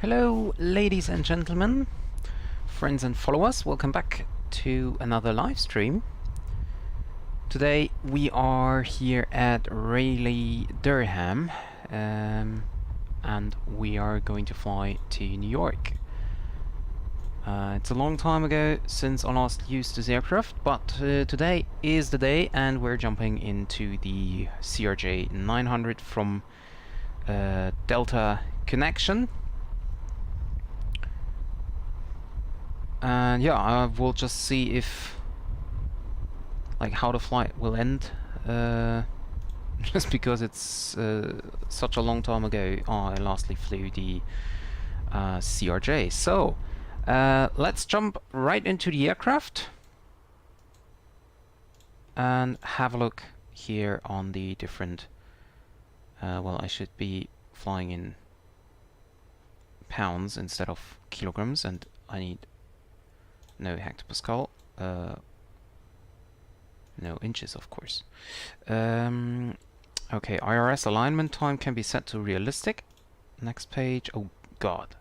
Hello, ladies and gentlemen, friends and followers, welcome back to another live stream. Today we are here at Raleigh-Durham and we are going to fly to New York. It's a long time ago since I last used this aircraft, but today is the day and we're jumping into the CRJ 900 from Delta Connection. And yeah, we'll just see if, like, how the flight will end. Just because it's such a long time ago, I lastly flew the CRJ. So let's jump right into the aircraft and have a look here on the different. Well, I should be flying in pounds instead of kilograms, and I need no hectopascal, no inches, of course. Okay, IRS alignment time can be set to realistic. Next page. Oh god,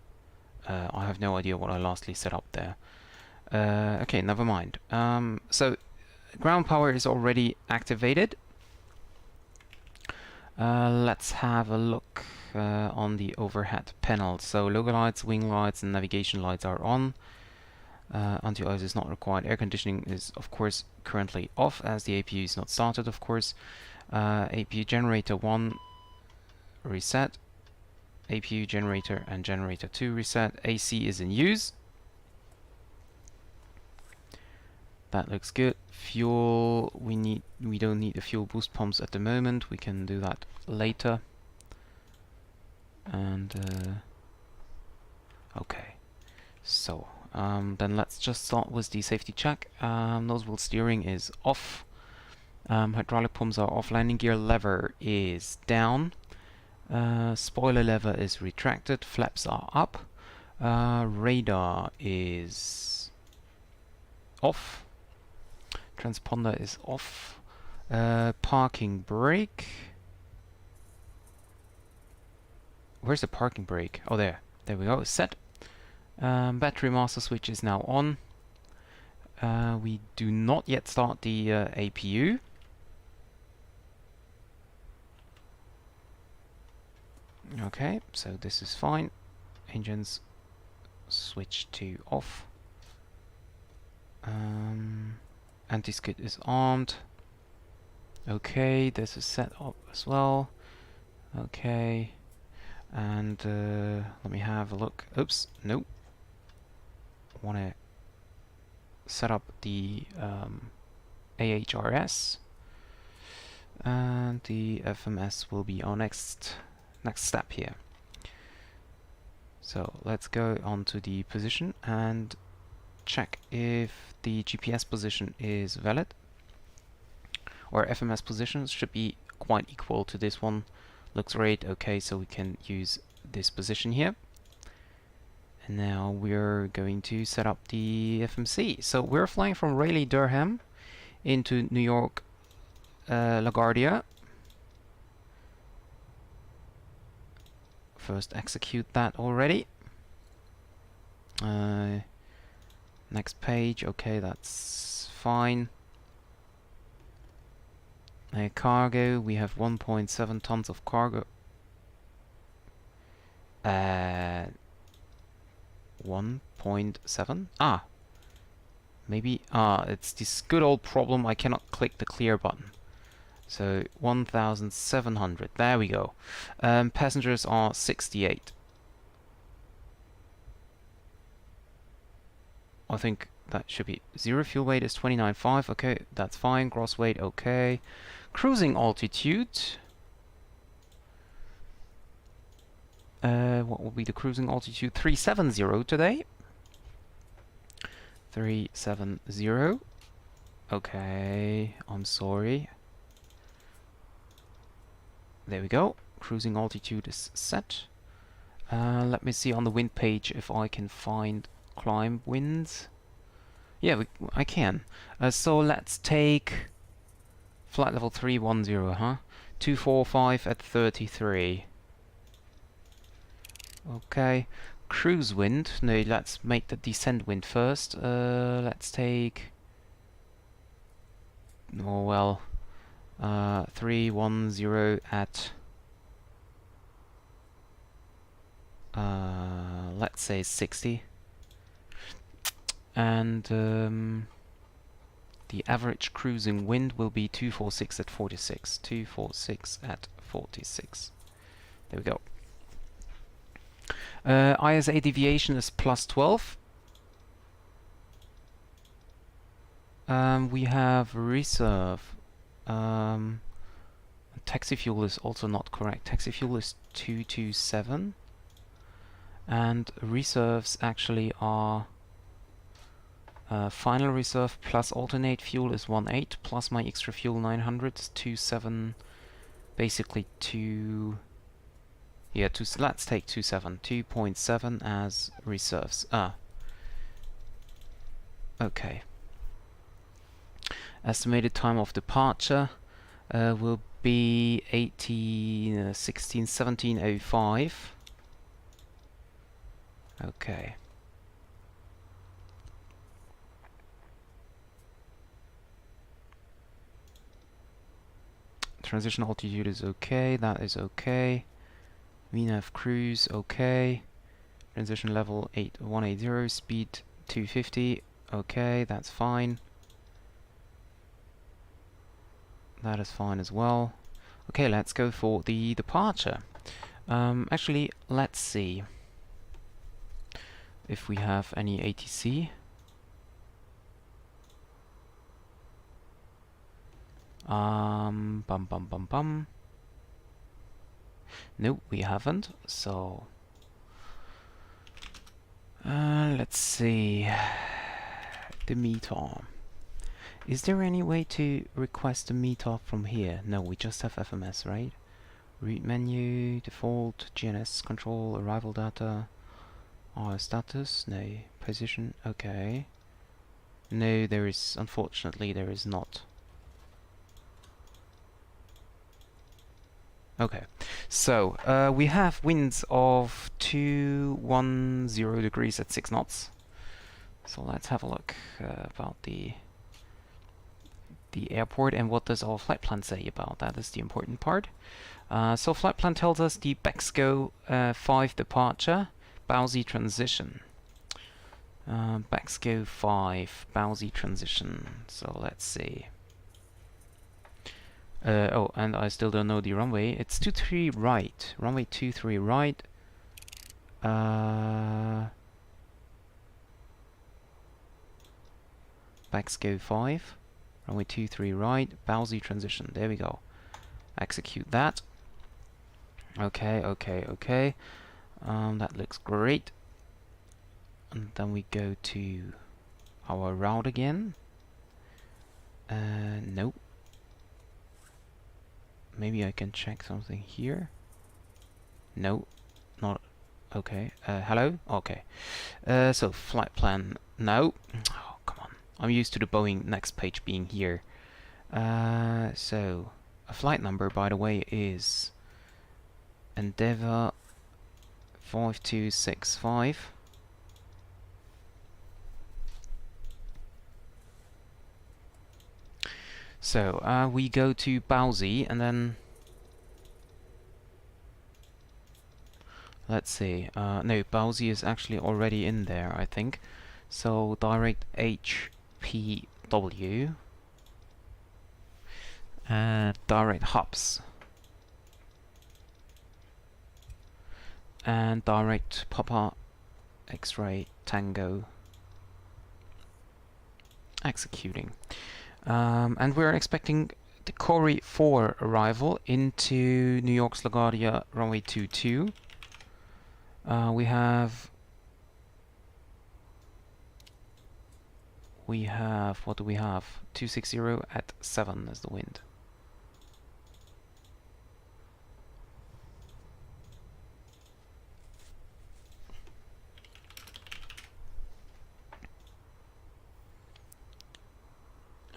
I have no idea what I lastly set up there. Okay, never mind. So ground power is already activated. Let's have a look on the overhead panel. So logo lights, wing lights, and navigation lights are on. Anti-ice is not required. Air conditioning is of course currently off as the APU is not started, of course. APU generator 1 reset, APU generator and generator 2 reset. AC is in use. That looks good. Fuel, we don't need the fuel boost pumps at the moment. We can do that later. And okay, so then let's just start with the safety check. Nose wheel steering is off. Hydraulic pumps are off. Landing gear lever is down. Spoiler lever is retracted. Flaps are up. Radar is off. Transponder is off. Parking brake. Where's the parking brake? Oh, there. There we go. Set. Battery master switch is now on. We do not yet start the APU. Okay, so this is fine. Engines switch to off. Anti-skid is armed. Okay, this is set up as well. Okay, and let me have a look. Oops, nope. Want to set up the AHRS, and the FMS will be our next step here. So let's go on to the position and check if the GPS position is valid. Our FMS positions should be quite equal to this one. Looks great. Okay, so we can use this position here. And now we're going to set up the FMC. So we're flying from Raleigh-Durham into New York La Guardia. First execute that already. Next page. Okay, that's fine. Cargo, we have 1.7 tons of cargo. 1.7? Ah! Maybe, it's this good old problem, I cannot click the clear button. So, 1,700, there we go. Passengers are 68. I think that should be zero. Fuel weight is 29.5. Okay, that's fine. Gross weight, okay. Cruising altitude. What will be the cruising altitude? 370 today. 370. Okay, I'm sorry. There we go. Cruising altitude is set. Let me see on the wind page if I can find climb winds. Yeah, I can. So let's take flight level 310, huh? 245 at 33. Okay. cruise wind. No, let's make the descent wind first. Let's take... Oh well, 310 at let's say 60, and the average cruising wind will be 246 at 46. 246 at 46. There we go. ISA deviation is +12. We have reserve. Taxi fuel is also not correct. Taxi fuel is 227. And reserves actually are final reserve plus alternate fuel is 18 plus my extra fuel 900 is 27. Basically 2. Yeah, let's take 27. 2.7 as reserves. Okay. Estimated time of departure will be 17:05. Okay. Transition altitude is okay. That is okay. VNAV cruise okay. Transition level 180. Speed 250. Okay, that's fine. That is fine as well. Okay, let's go for the departure. Actually, let's see if we have any ATC. Nope, we haven't. So let's see the meter. Is there any way to request a meter from here? No, we just have FMS, right? Route menu, default, GNS control, arrival data, our status, no, position, okay. No, there is, unfortunately, there is not. Okay, so we have winds of 210 degrees at 6 knots. So let's have a look about the airport and what does our flight plan say about that is the important part. So flight plan tells us the Bexco 5 departure, Bowsy transition. Bexco 5, Bowsy transition. So let's see. Oh, and I still don't know the runway. It's 23 right. Runway 23 right. Bexco 5. Runway 23 right, Bowsy transition. There we go. Execute that. Okay, okay, okay. That looks great. And then we go to our route again. Nope. Maybe I can check something here. No, not okay. Hello? Okay. So flight plan. No. Oh, come on. I'm used to the Boeing next page being here. So a flight number, by the way, is Endeavour 5265. So we go to Bowsy and then let's see. No, Bowsy is actually already in there, I think. So direct HPW and direct Hops and direct Papa X-ray Tango executing. And we're expecting the Corey 4 arrival into New York's La Guardia runway 22. We have, what do we have? 260 at 7 is the wind.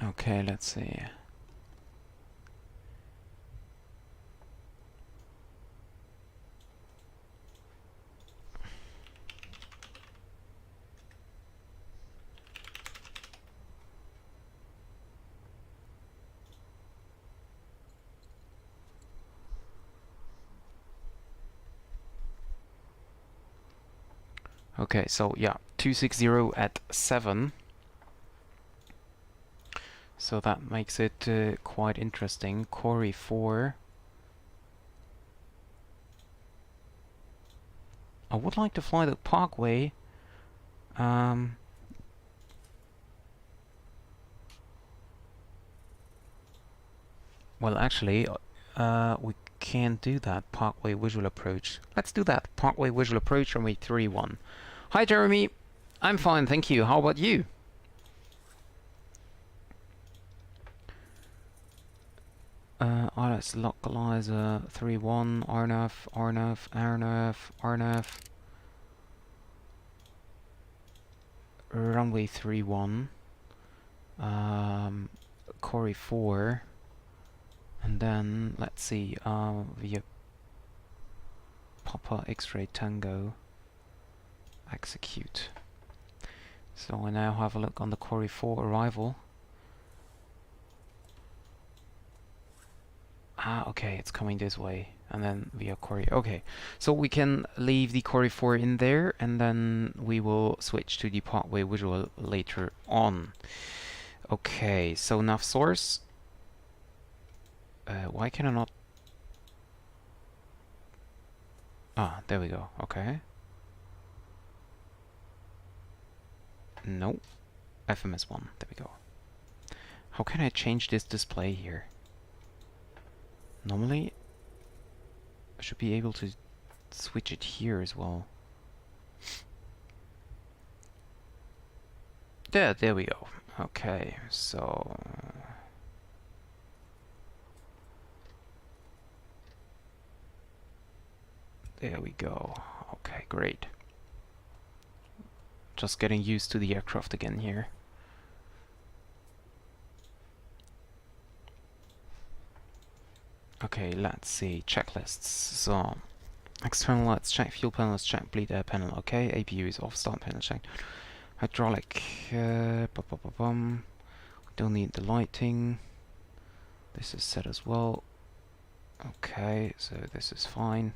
Okay, let's see. Okay, so yeah, 260 at 7. So that makes it quite interesting. Core 4. I would like to fly the Parkway. Well, actually, we can't do that. Parkway visual approach. Let's do that. Parkway visual approach runway 31. Hi, Jeremy. I'm fine, thank you. How about you? ILS localizer 31, RNF, RNF, RNF, RNF. Runway 31. Core 4. And then, let's see, via Papa X-Ray Tango. Execute. So I now have a look on the Core 4 arrival. Ah, okay, it's coming this way, and then via Core. Okay, so we can leave the Core 4 in there, and then we will switch to the Parkway visual later on. Okay, so nav source. Why can I not? Ah, there we go. Okay. No, FMS1. There we go. How can I change this display here? Normally, I should be able to switch it here as well. There we go. Okay, so... there we go. Okay, great. Just getting used to the aircraft again here. Okay, let's see. Checklists. So, external lights check, fuel panels check, bleed air panel. Okay, APU is off, start panel check. Hydraulic. Don't need the lighting. This is set as well. Okay, so this is fine.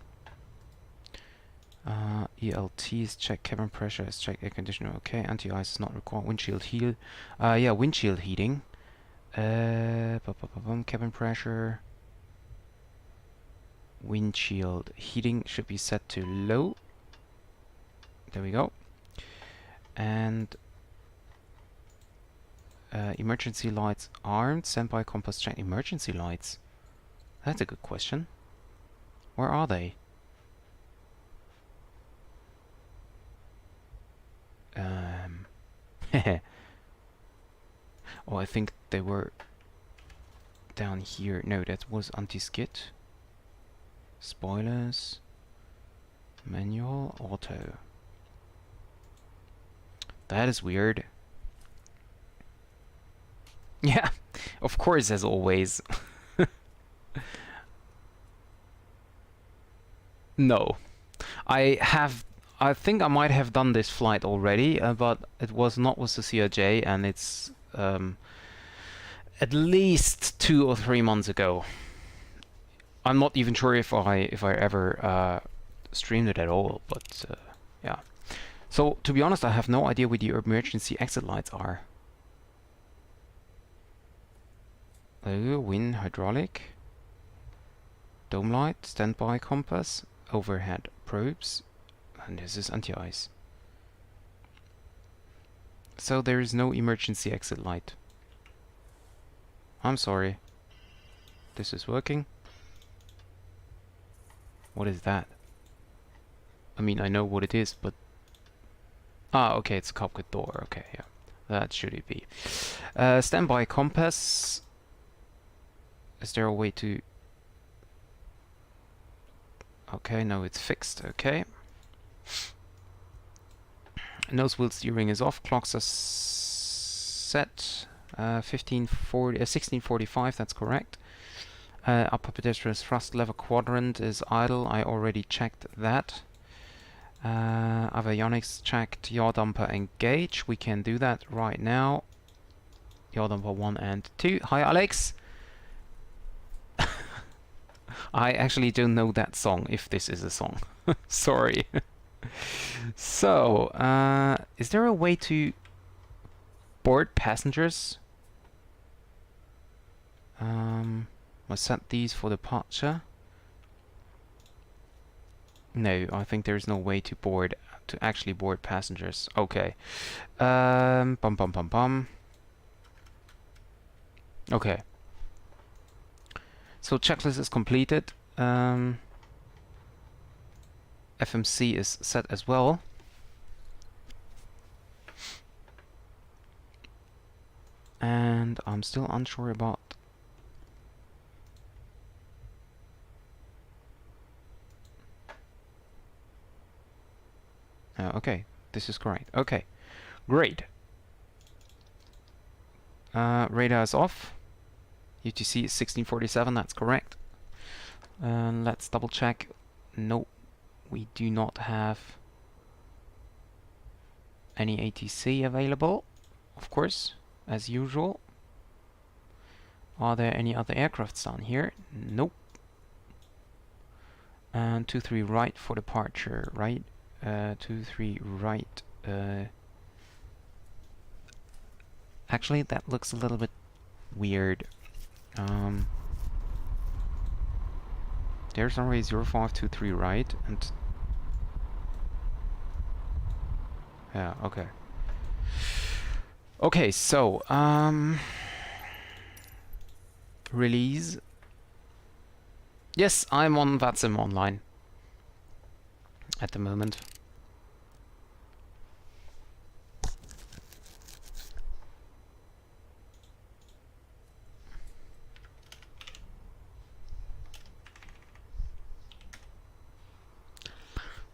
ELT is check, cabin pressure is check, air conditioner. Okay, anti-ice is not required. Windshield heat. Yeah, windshield heating. Cabin pressure. Windshield heating should be set to low. There we go. And emergency lights armed. Standby compass check. Emergency lights. That's a good question. Where are they? Oh, I think they were down here. No, that was anti-skid. Spoilers. Manual. Auto. That is weird. Yeah, of course, as always. No. I think I might have done this flight already, but it was not with the CRJ, and it's at least 2 or 3 months ago. I'm not even sure if I ever streamed it at all, but yeah. So to be honest, I have no idea where the emergency exit lights are. Wind, hydraulic, dome light, standby compass, overhead probes, and this is anti-ice. So there is no emergency exit light. I'm sorry. This is working. What is that? I mean, I know what it is, but... ah, okay, it's a cockpit door. Okay, yeah. That should it be. Standby compass. Is there a way to... okay, no, it's fixed. Okay. Nose wheel steering is off. Clocks are set. 1645, that's correct. Upper pedestrian thrust lever quadrant is idle. I already checked that. Avionics checked. Yaw damper engage. We can do that right now. Yaw damper 1 and 2. Hi, Alex. I actually don't know that song, if this is a song. Sorry. So, is there a way to board passengers? I set these for departure. No, I think there's no way to actually board passengers. Okay. Bum bum bum bum. Okay. So checklist is completed. FMC is set as well. And I'm still unsure about okay, this is correct. Okay, great. Radar is off. UTC is 1647, that's correct. Let's double check. Nope, we do not have any ATC available, of course, as usual. Are there any other aircrafts down here? Nope. And 23 right for departure, right? 23 right. Actually, that looks a little bit weird. There's already 0523 right, and yeah, okay. Okay, so release. Yes, I'm on VATSIM online at the moment.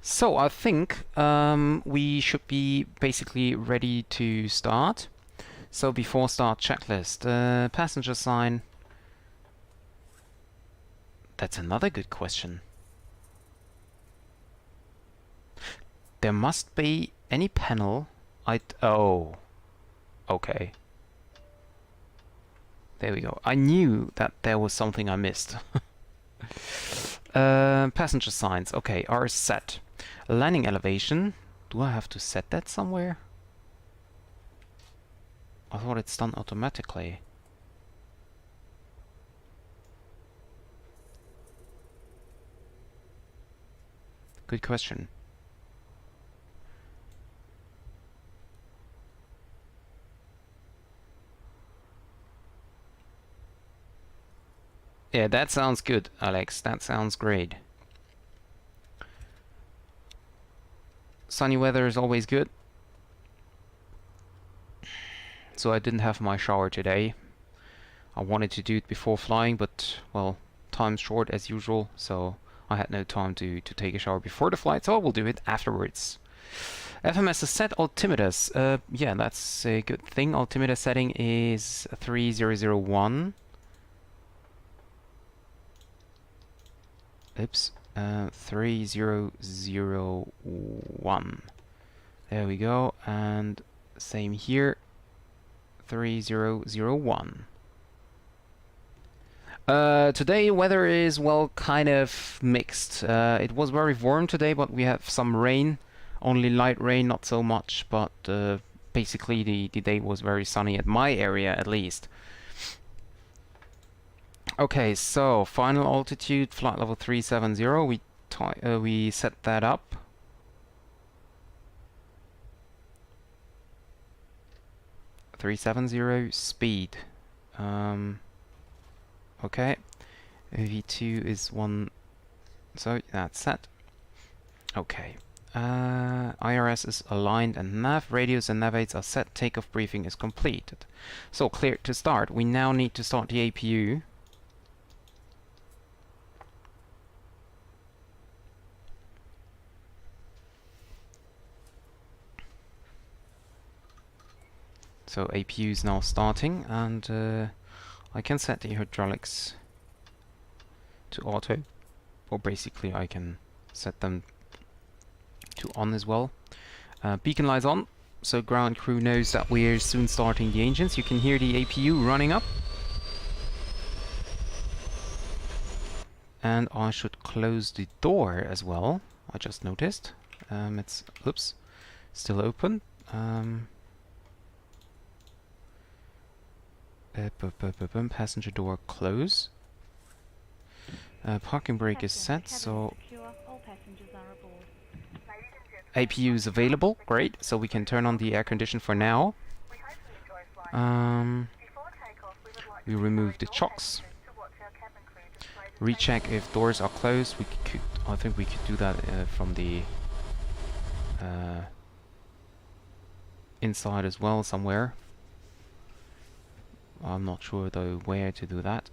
So I think we should be basically ready to start. So before start, checklist. Passenger sign. That's another good question. There must be any panel. Oh, okay. There we go. I knew that there was something I missed. Passenger signs. Okay, are set. Landing elevation. Do I have to set that somewhere? I thought it's done automatically. Good question. Yeah, that sounds good, Alex. That sounds great. Sunny weather is always good. So I didn't have my shower today. I wanted to do it before flying, but, well, time's short as usual, so I had no time to take a shower before the flight, so I will do it afterwards. FMS is set. Altimeters. Yeah, that's a good thing. Altimeter setting is 3001. Oops. 3001. There we go. And same here. 3001. Today weather is, well, kind of mixed. It was very warm today, but we have some rain. Only light rain, not so much, but basically the day was very sunny at my area at least. Okay, so final altitude, flight level 370. We set that up. .370 speed. Okay, V2 is 1, so that's set. Okay, IRS is aligned and nav, radios and nav aids are set, takeoff briefing is completed. So clear to start. We now need to start the APU. So APU is now starting, and I can set the hydraulics to auto, or basically I can set them to on as well. Beacon lights on, so ground crew knows that we're soon starting the engines. You can hear the APU running up. And I should close the door as well, I just noticed. It's oops, still open. Passenger door close. Parking brake is set, so APU is available. Great, so we can turn on the air condition for now. We remove the chocks. Recheck if doors are closed. I think we could do that from the inside as well somewhere. I'm not sure though where to do that.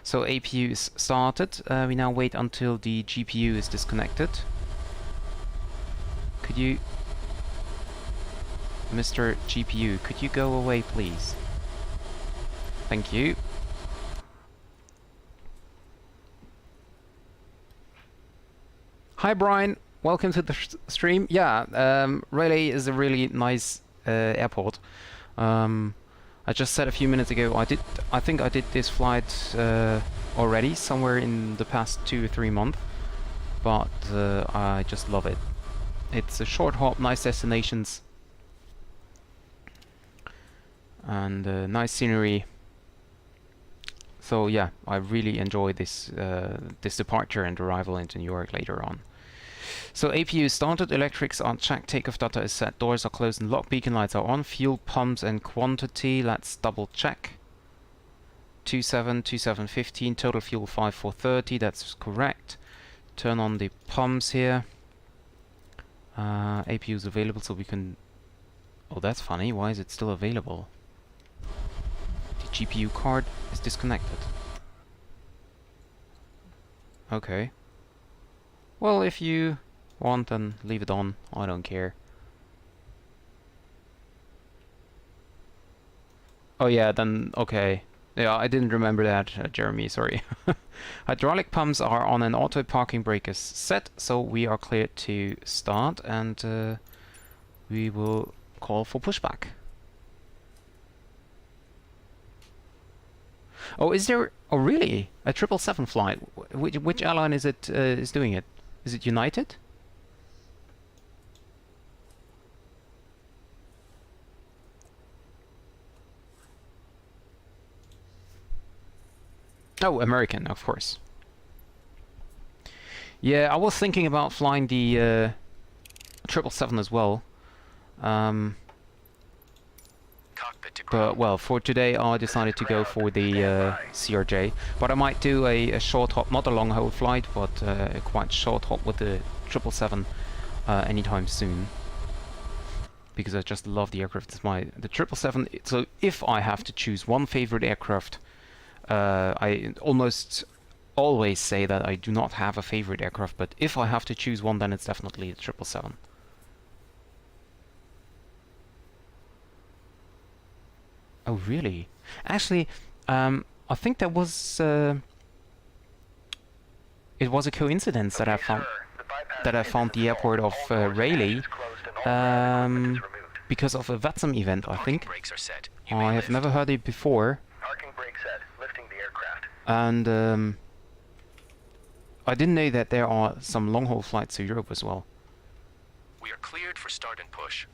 So APU is started. We now wait until the GPU is disconnected. Could you, Mr. GPU, could you go away please? Thank you. Hi Brian, welcome to the stream. Yeah, Raleigh is a really nice airport. I just said a few minutes ago I think I did this flight already somewhere in the past 2 or 3 months, but I just love it. It's a short hop, nice destinations, and nice scenery. So yeah, I really enjoy this this departure and arrival into New York later on. So APU started, electrics are checked, takeoff data is set, doors are closed and locked, beacon lights are on, fuel pumps and quantity, let's double check. 2715, total fuel 5430, that's correct. Turn on the pumps here. APU is available, so we can... Oh, that's funny, why is it still available? The GPU card is disconnected. Okay. Well, if you want, then leave it on. I don't care. Oh yeah, then okay. Yeah, I didn't remember that, Jeremy, sorry. Hydraulic pumps are on and auto parking brake is set, so we are cleared to start, and we will call for pushback. Oh, is there... Oh, really? A 777 flight? Which airline is it is doing it? Is it United? Oh, American, of course. Yeah, I was thinking about flying the 777 as well. But, well, for today I decided to go for the CRJ. But I might do a short hop, not a long haul flight, but a quite short hop with the 777 anytime soon. Because I just love the aircraft. It's the 777. So if I have to choose one favorite aircraft, I almost always say that I do not have a favorite aircraft, but if I have to choose one, then it's definitely the 777. Oh really? Actually, I think that was it was a coincidence that I found the airport of Raleigh because of a VATSIM event. I think I have never heard it before. And I didn't know that there are some long-haul flights to Europe as well. We are cleared for start and push.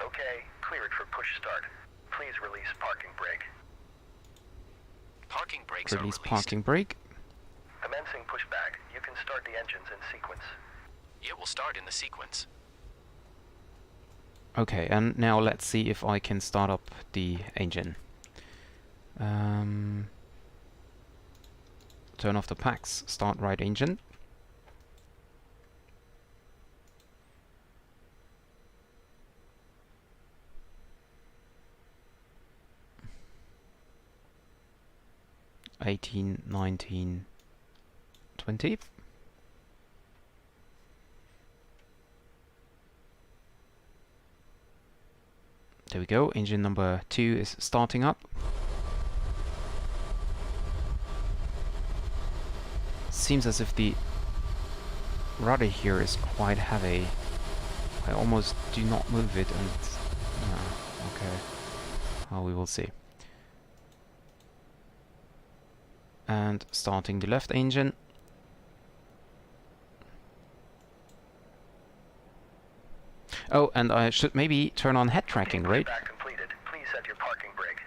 Okay, cleared for push start. Please release parking brake. Parking brakes are released. Parking brake. Commencing pushback. You can start the engines in sequence. It will start in the sequence. Okay, and now let's see if I can start up the engine. Turn off the packs, start right engine. $18, $19, $20. There we go, engine number 2 is starting up. Seems as if the rudder here is quite heavy. I almost do not move it, and okay. Well, we will see. And starting the left engine. Oh, and I should maybe turn on head tracking, right? Pushback completed. Please set your parking brake.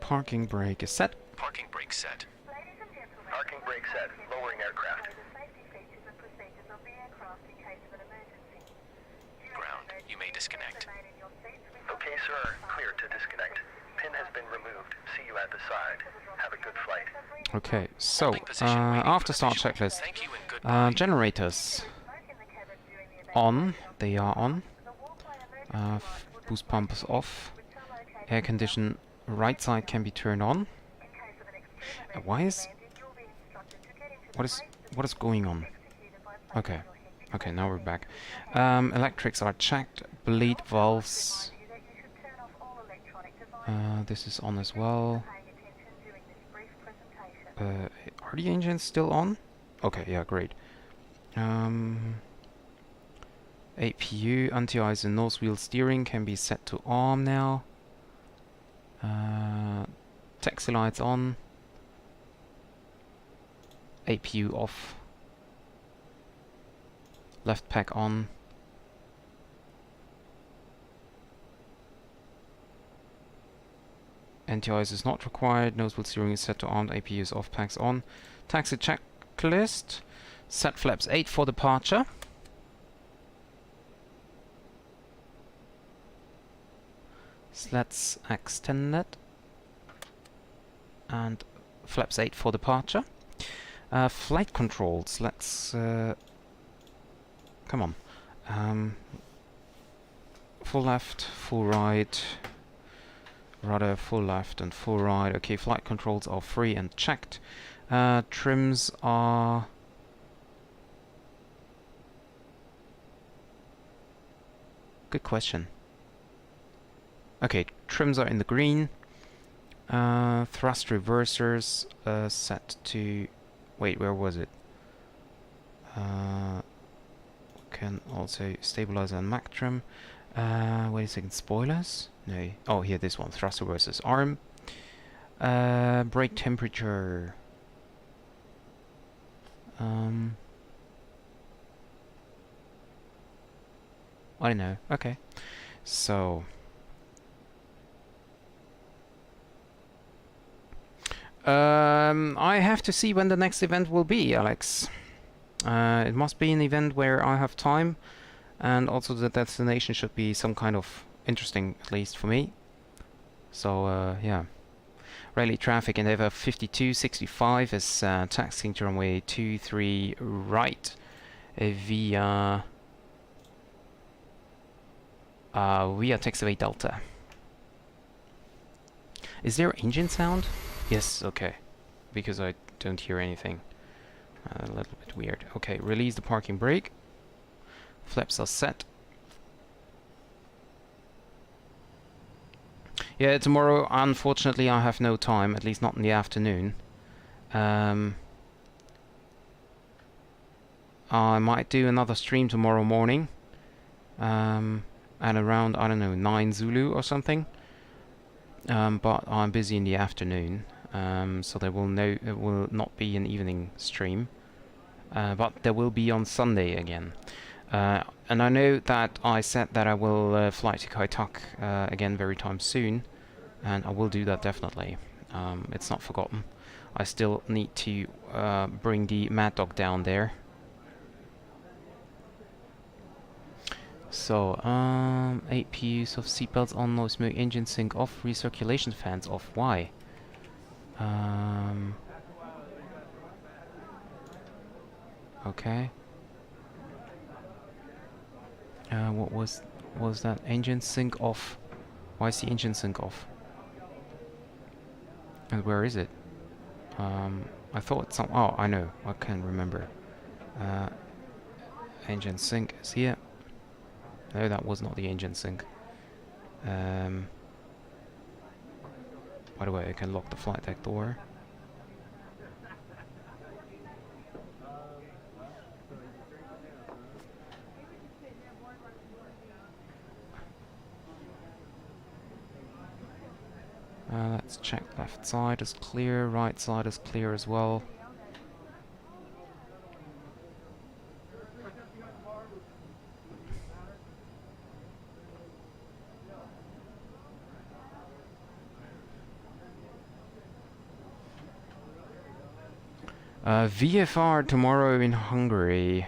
Parking brake is set. Parking brake set. Parking brake set. Lowering aircraft. Ground. You may disconnect. Okay, sir. Clear to disconnect. Pin has been removed. See you at the side. Have a good flight. Okay, so Holding position, waiting after for start visual. checklist, Thank you and goodbye. generators on. They are on. Boost pumps off. Air condition right side can be turned on. What is going on? Okay. Okay, now we're back. Electrics are checked. Bleed valves. This is on as well. Are the engines still on? Okay, yeah, great. APU, anti-ice and nose wheel steering can be set to arm now. Taxi lights on. APU off. Left pack on. Anti-ice is not required. Nose wheel steering is set to armed. APU is off. Packs on. Taxi checklist. Set flaps 8 for departure. Slats extended. And flaps 8 for departure. Flight controls. Let's come on. Full left, full right. Rudder, full left and full right. Okay, flight controls are free and checked. Trims are... Good question. Okay, trims are in the green. Thrust reversers set to... Wait, where was it? Can also stabilizer and Mac trim. Wait a second, spoilers? No. Oh, here, this one. Thrust reversers arm. Brake temperature. I don't know. Okay. So. I have to see when the next event will be, Alex. It must be an event where I have time, and also the destination should be some kind of interesting, at least for me. So, yeah. Raleigh traffic, Endeavour 5265 is taxiing to runway 23 right via taxiway Delta. Is there engine sound? Yes, okay. Because I don't hear anything. A little bit weird. Okay, release the parking brake. Flaps are set. Yeah, tomorrow, unfortunately, I have no time, at least not in the afternoon. I might do another stream tomorrow morning. At around, I don't know, 9 Zulu or something. But I'm busy in the afternoon. So there will not be an evening stream, but there will be on Sunday again. And I know that I said that I will fly to Kai Tak again very soon, and I will do that definitely. It's not forgotten. I still need to bring the Mad Dog down there. So, APUs of seatbelts on, no smoke, engine sync off, recirculation fans off. Why? Okay. What was that? Engine sync off. Why is the engine sync off? And where is it? I thought some... Oh, I know. I can't remember. Engine sync is here. No, that was not the engine sync. By the way, I can lock the flight deck door. Let's check. Left side is clear, right side is clear as well. VFR tomorrow in Hungary.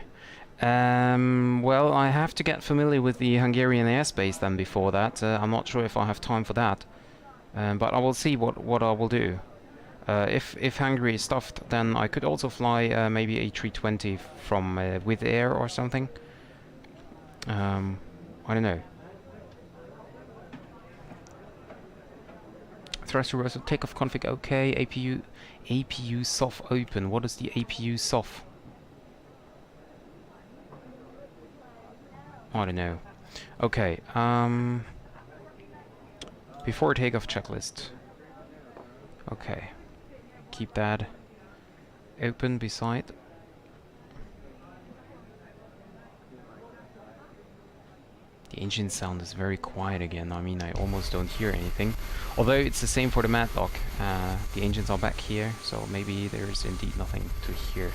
Well, I have to get familiar with the Hungarian airspace then before that. I'm not sure if I have time for that. But I will see what I will do. If Hungary is stuffed, then I could also fly maybe a 320 from with air or something. I don't know. Thruster rotor takeoff config okay. APU soft open. What is the APU soft? I don't know. Okay. Before takeoff checklist. Okay. Keep that open beside. The engine sound is very quiet again. I mean, I almost don't hear anything. Although it's the same for the Matlock. The engines are back here, so maybe there's indeed nothing to hear.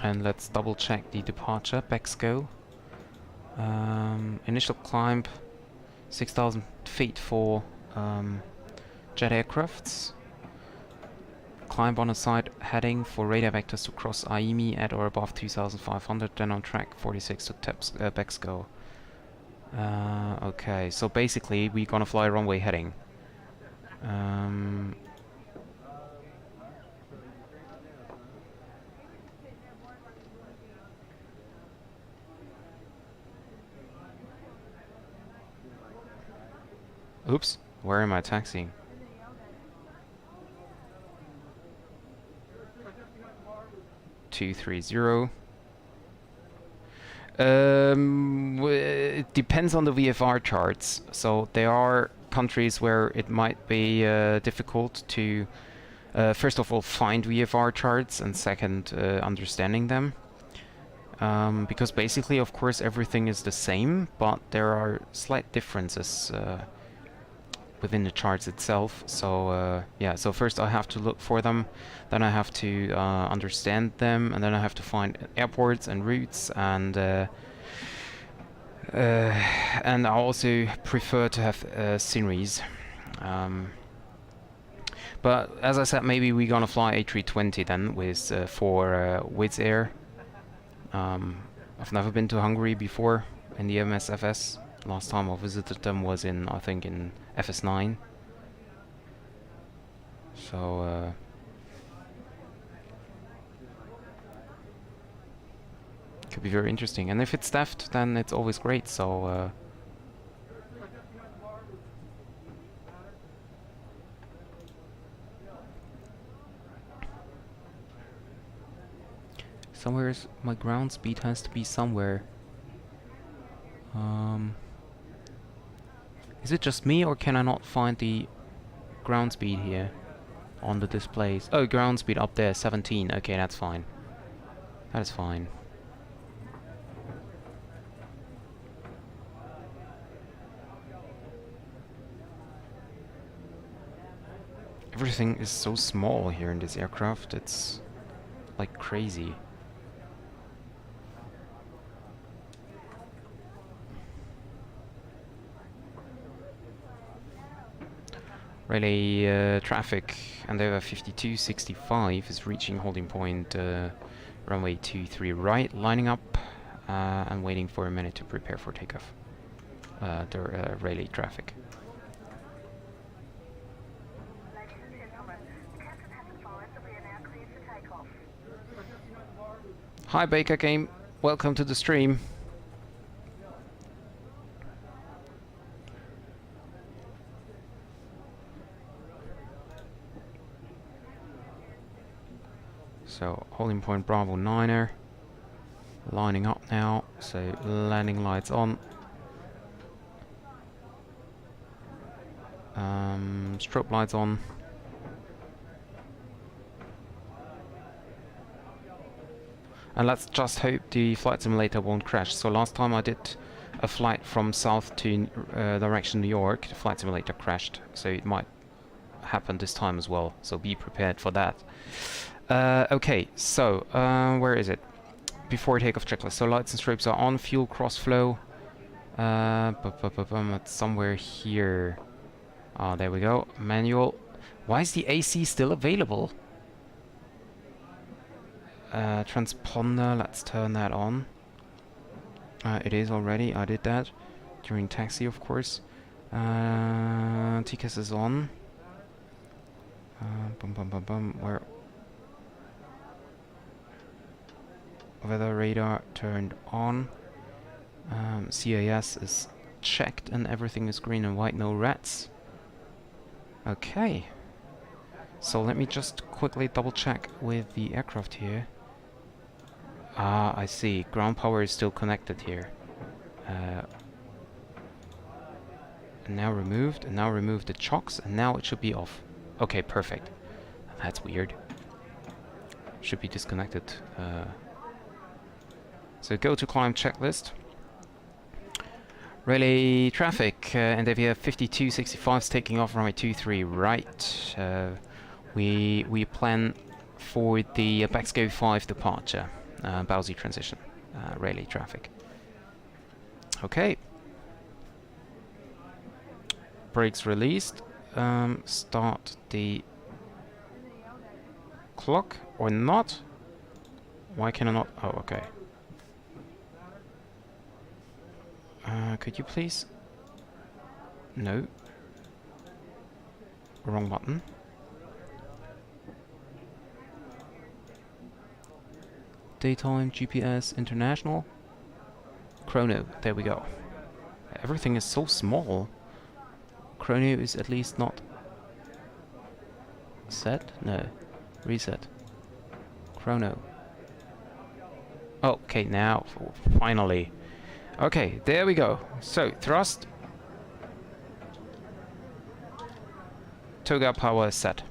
And let's double check the departure. Backs go. Initial climb 6,000 feet for jet aircrafts. Climb on a side heading for radar vectors to cross AIMI at or above 2,500. Then on track 46 to backs go. Okay, so basically we're gonna fly runway heading. Oops, where am I taxiing? Two, 3, 0. It depends on the VFR charts. So there are countries where it might be difficult to, first of all, find VFR charts, and second, understanding them. Because basically, of course, everything is the same, but there are slight differences within the charts itself. So yeah, so first I have to look for them, then I have to understand them, and then I have to find airports and routes, and I also prefer to have sceneries. But as I said, maybe we're gonna fly A320 then with for Wizz Air. I've never been to Hungary before in the MSFS. Last time I visited them was in, I think, in FS9. So could be very interesting. And if it's staffed, then it's always great. So somewhere's my ground speed has to be somewhere. Is it just me, or can I not find the ground speed here on the displays? Oh, ground speed up there, 17. Okay, that's fine. That is fine. Everything is so small here in this aircraft, it's like crazy. Raleigh traffic, Endeavour 5265 is reaching holding point runway 23 right, lining up and waiting for a minute to prepare for takeoff. The Raleigh traffic. Ladies and gentlemen, the captain has advised that we are now cleared for takeoff. Hi Baker Game, welcome to the stream. So, holding point Bravo 9er, lining up now, so landing lights on. Strobe lights on. And let's just hope the flight simulator won't crash. So last time I did a flight from south to direction New York, the flight simulator crashed. So it might happen this time as well, so be prepared for that. Okay, so where is it? Before takeoff checklist. So lights and strobes are on. Fuel cross-flow. It's somewhere here. Ah, there we go. Manual. Why is the AC still available? Transponder. Let's turn that on. It is already. I did that during taxi, of course. TCAS is on. Where? Weather radar turned on. CAS is checked and everything is green and white, no rats. Okay. So let me just quickly double check with the aircraft here. Ah, I see. Ground power is still connected here. Now removed, and now remove the chocks, and now it should be off. Okay, perfect. That's weird. Should be disconnected. So go to climb checklist. Raleigh traffic, Endeavour 5265 is taking off runway 23 right. We plan for the backscape 5 departure, Bowsy transition, Raleigh traffic. Okay. Brakes released. Start the clock or not? Why can I not? Oh, okay. Could you please? No. Wrong button. Daytime, GPS, international. Chrono, there we go. Everything is so small. Chrono is at least not set? No. Reset. Chrono. Oh, okay, now, finally. Okay, there we go. So, thrust. Toga power is set.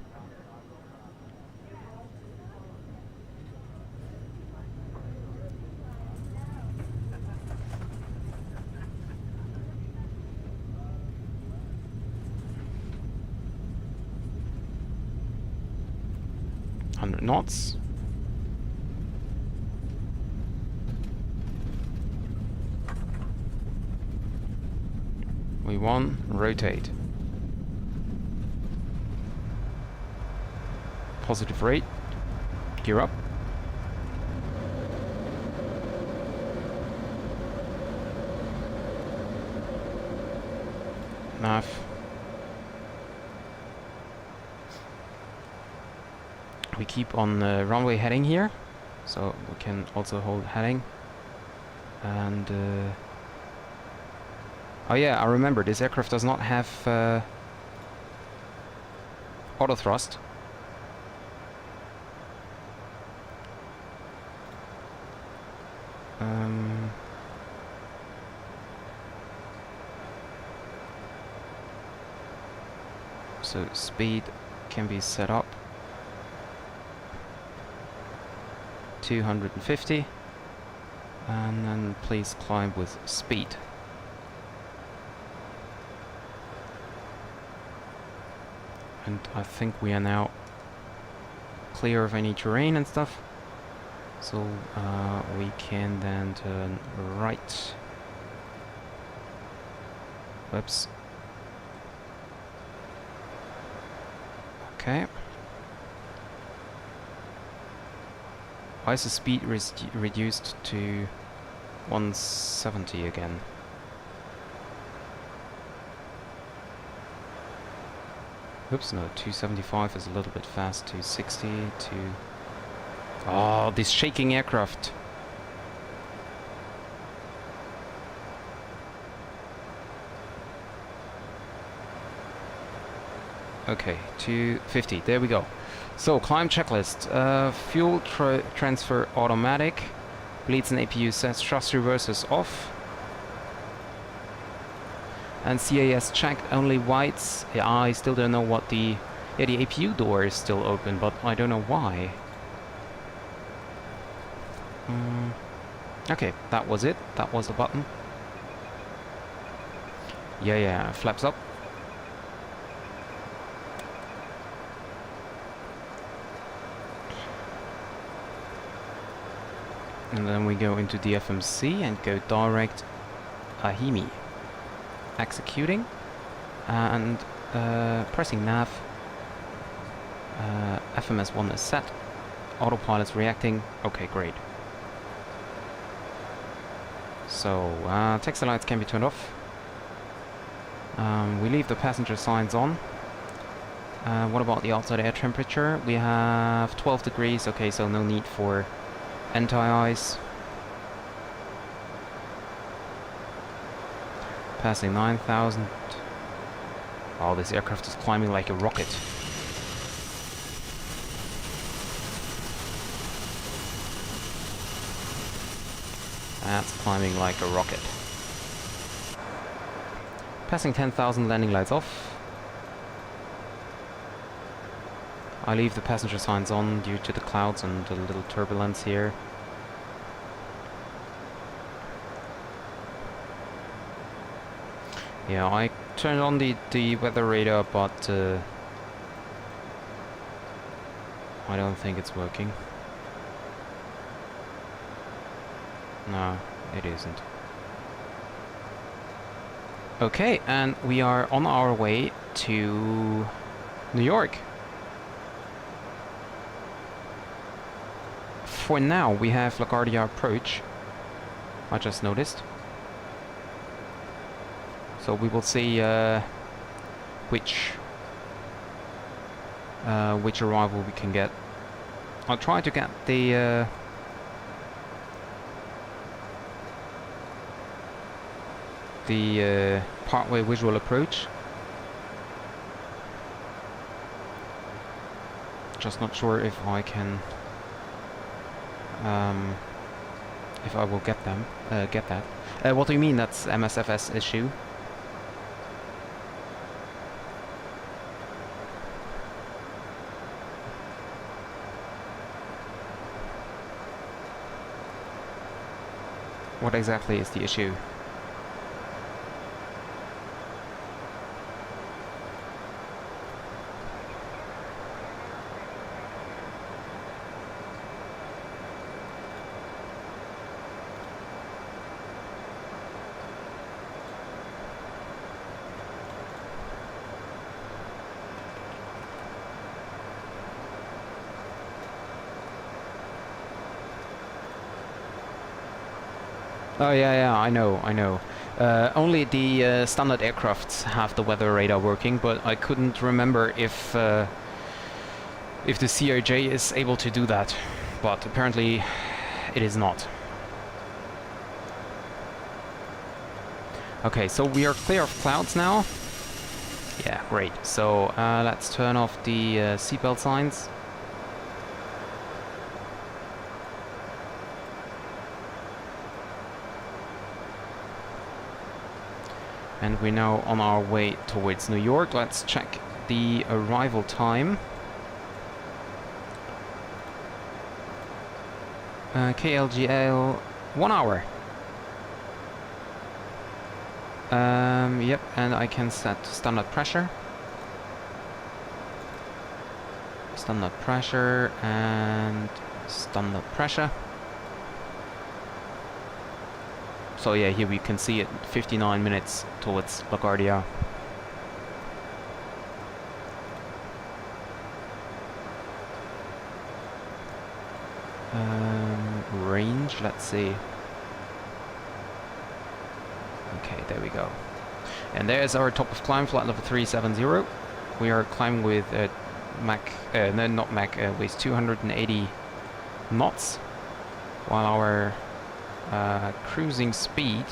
Knots. We won. Rotate. Positive rate. Gear up. Nav. We keep on the runway heading here, so we can also hold heading. And oh yeah, I remember this aircraft does not have auto thrust. So speed can be set up 250, and then please climb with speed. And I think we are now clear of any terrain and stuff, so we can then turn right. Whoops. Okay. Why is the speed reduced to 170 again? Oops, no, 275 is a little bit fast. 260 to... Oh, this shaking aircraft. Okay, 250, there we go. So, climb checklist. Fuel transfer automatic. Bleeds and APU sets. Thrust reversers off. And CAS checked, only whites. Yeah, I still don't know what the... Yeah, the APU door is still open, but I don't know why. Okay, that was it. That was the button. Yeah, flaps up. And then we go into the FMC and go direct Ahimi. Executing and pressing nav. FMS1 is set. Autopilot's reacting. Okay, great. So, taxi lights can be turned off. We leave the passenger signs on. What about the outside air temperature? We have 12 degrees. Okay, so no need for anti-ice. Passing 9,000. Oh, this aircraft is climbing like a rocket. That's climbing like a rocket. Passing 10,000, landing lights off. I leave the passenger signs on due to the clouds and the little turbulence here. Yeah, I turned on the weather radar, but I don't think it's working. No, it isn't. Okay, and we are on our way to New York. For now, we have La Guardia approach. I just noticed. So we will see which arrival we can get. I'll try to get the Parkway visual approach. Just not sure if I can, if I will get them, get that. What do you mean? That's MSFS issue? What exactly is the issue? Oh yeah, I know. Only the standard aircrafts have the weather radar working, but I couldn't remember if the CRJ is able to do that. But apparently, it is not. Okay, so we are clear of clouds now. Yeah, great. So let's turn off the seatbelt signs. And we're now on our way towards New York. Let's check the arrival time. KLGL, 1 hour. Yep, and I can set standard pressure. Standard pressure and standard pressure. So yeah, here we can see it, 59 minutes towards La Guardia. Range, let's see. Okay, there we go. And there's our top of climb, flight level 370. We are climbing with Mach, no, not Mach, with 280 knots, while our cruising speed.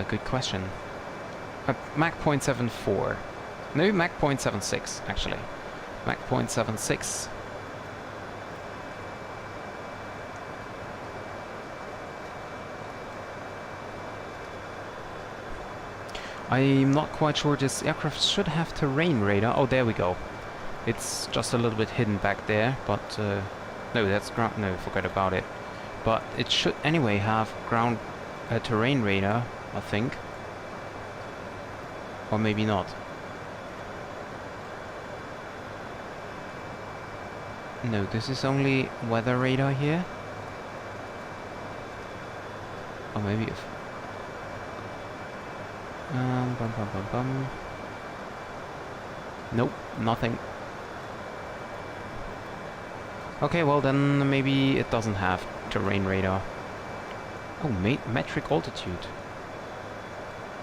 Good question. Mach 0.74. No, Mach 0.76 actually. Mach 0.76. I'm not quite sure. This aircraft should have terrain radar. Oh, there we go. It's just a little bit hidden back there, but no, that's ground. No, forget about it. But it should anyway have ground terrain radar, I think. Or maybe not. No, this is only weather radar here. Or maybe if... bum bum bum bum. Nope, nothing. Okay, well then maybe it doesn't have terrain radar. Oh, metric altitude.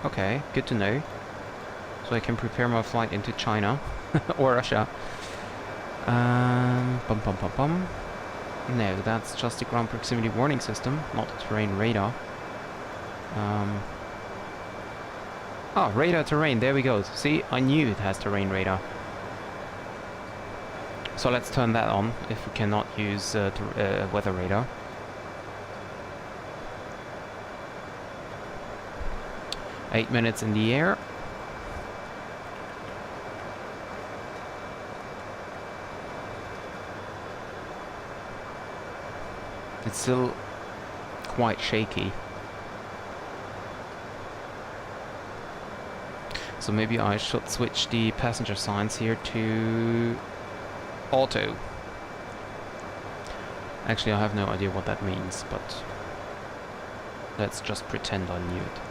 Okay, good to know. So I can prepare my flight into China or Russia. Bum bum bum bum. No, that's just the ground proximity warning system, not the terrain radar. Oh, radar terrain, there we go. See, I knew it has terrain radar. So let's turn that on if we cannot use weather radar. Eight minutes in the air. It's still quite shaky. So maybe I should switch the passenger signs here to auto. Actually, I have no idea what that means, but let's just pretend I knew it.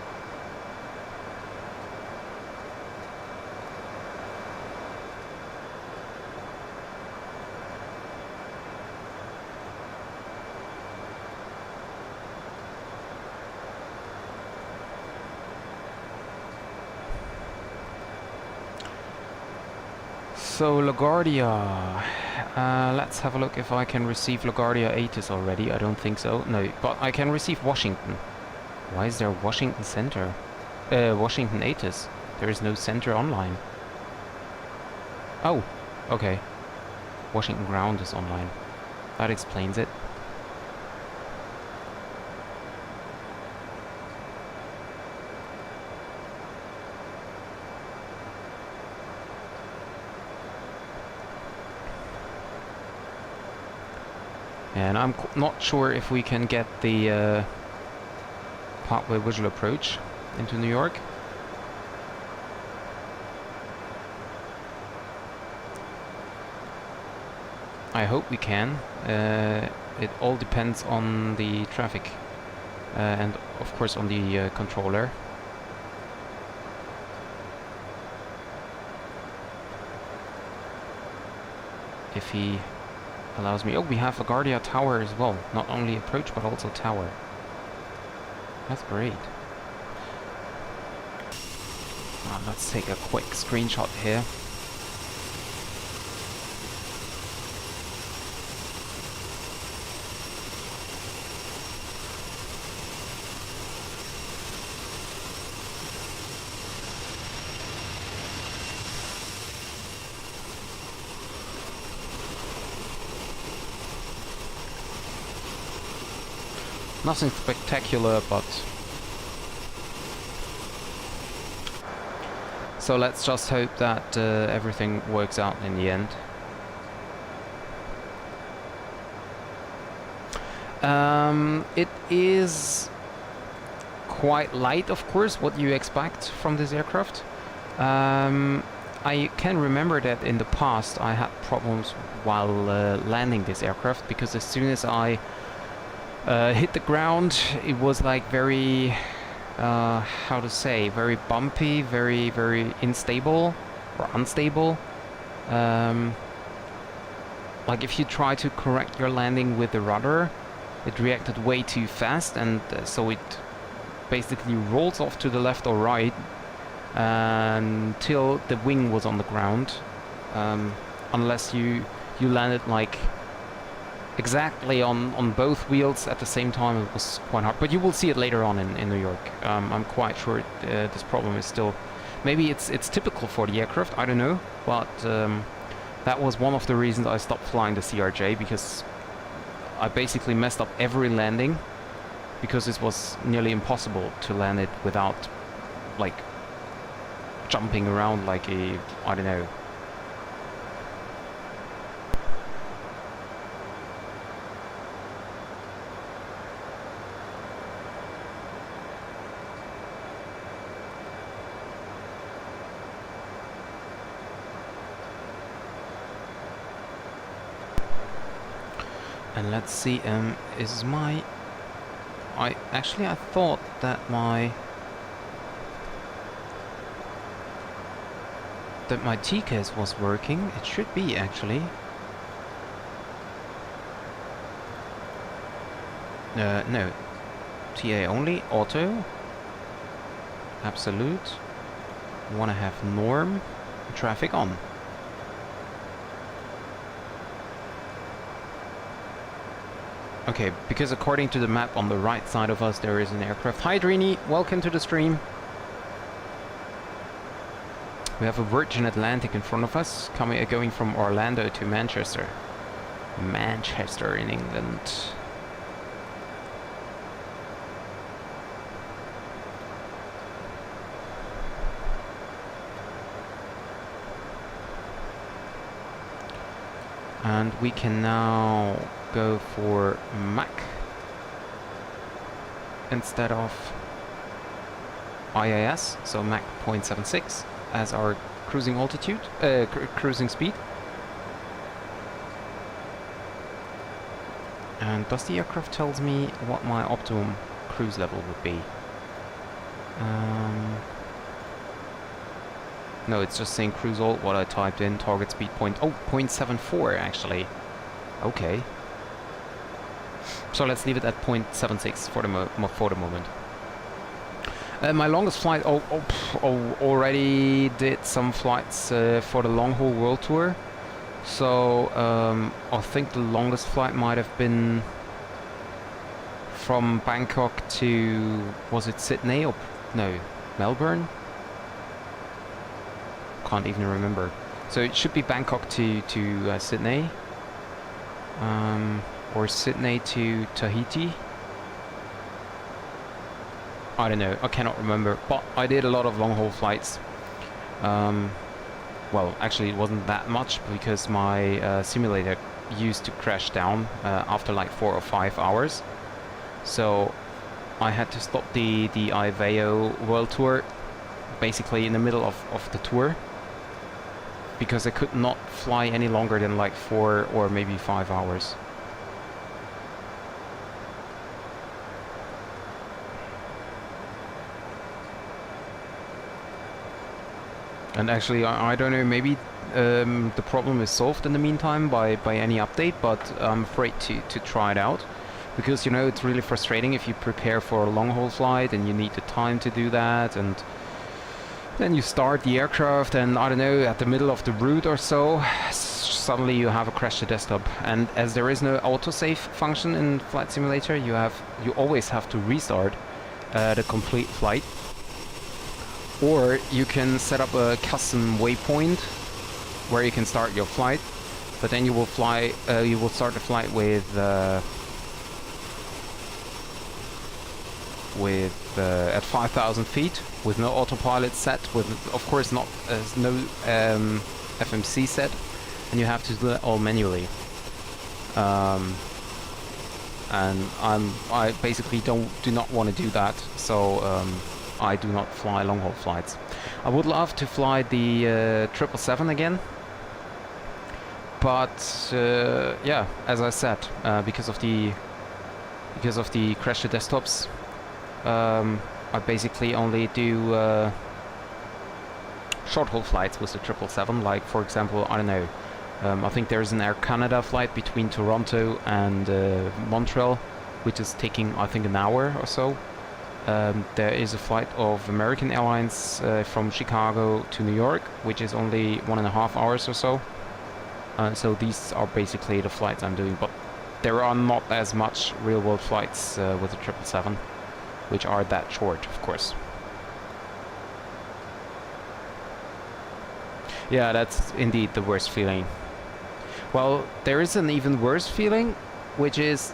So La Guardia, let's have a look if I can receive La Guardia 80s already. I don't think so, no, but I can receive Washington. Why is there Washington Center? Washington 80s. There is no center online. Oh, okay. Washington Ground is online. That explains it. And I'm not sure if we can get the Parkway visual approach into New York. I hope we can. It all depends on the traffic and of course on the controller. If he allows me. Oh, we have La Guardia Tower as well. Not only approach, but also tower. That's great. Let's take a quick screenshot here. Nothing spectacular, but... So let's just hope that everything works out in the end. It is quite light, of course, what you expect from this aircraft. I can remember that in the past I had problems while landing this aircraft, because as soon as I hit the ground, it was like very, how to say, very bumpy, very unstable or unstable. Like if you try to correct your landing with the rudder, it reacted way too fast, and so it basically rolls off to the left or right until the wing was on the ground, unless you landed like exactly on both wheels at the same time. It was quite hard, but you will see it later on in New York. I'm quite sure this problem is still, maybe it's typical for the aircraft, I don't know, but that was one of the reasons I stopped flying the CRJ, because I basically messed up every landing, because it was nearly impossible to land it without like jumping around like a, I don't know. And let's see, is my... I thought that my TCAS was working. It should be, actually. No. TA only, auto. Absolute. Wanna have norm. Traffic on. Okay, because according to the map on the right side of us there is an aircraft. Hi Drini, welcome to the stream. We have a Virgin Atlantic in front of us, going from Orlando to Manchester. Manchester in England. And we can now go for Mach instead of IAS, so Mach 0.76 as our cruising altitude, cruising speed. And does the aircraft tells me what my optimum cruise level would be? No, it's just saying cruise alt, what I typed in, target speed 0.74 actually. Okay. So let's leave it at 0.76 for the moment. My longest flight, already did some flights for the long haul world tour. So I think the longest flight might have been from Bangkok to, was it Sydney or no, Melbourne? Can't even remember. So it should be Bangkok to Sydney, or Sydney to Tahiti. I don't know, I cannot remember, but I did a lot of long haul flights. Well, actually it wasn't that much because my simulator used to crash down after like 4 or 5 hours. So I had to stop the Iveo world tour basically in the middle of the tour, because I could not fly any longer than like 4 or maybe 5 hours. And actually, I don't know, maybe the problem is solved in the meantime by any update, but I'm afraid to try it out. Because, you know, it's really frustrating if you prepare for a long-haul flight and you need the time to do that, and then you start the aircraft and, I don't know, at the middle of the route or so, suddenly you have a crash to desktop. And as there is no autosave function in Flight Simulator, you always have to restart the complete flight. Or you can set up a custom waypoint where you can start your flight, but then you will fly. You will start the flight with at 5,000 feet with no autopilot set, with of course no FMC set, and you have to do that all manually. And I basically do not want to do that, so. I do not fly long-haul flights. I would love to fly the 777 again, but yeah, as I said, because of the crash to desktops, I basically only do short-haul flights with the 777. Like, for example, I don't know. I think there's an Air Canada flight between Toronto and Montreal, which is taking, I think, an hour or so. There is a flight of American Airlines from Chicago to New York, which is only 1.5 hours or so. So these are basically the flights I'm doing, but there are not as much real-world flights with the 777, which are that short, of course. Yeah, that's indeed the worst feeling. Well, there is an even worse feeling, which is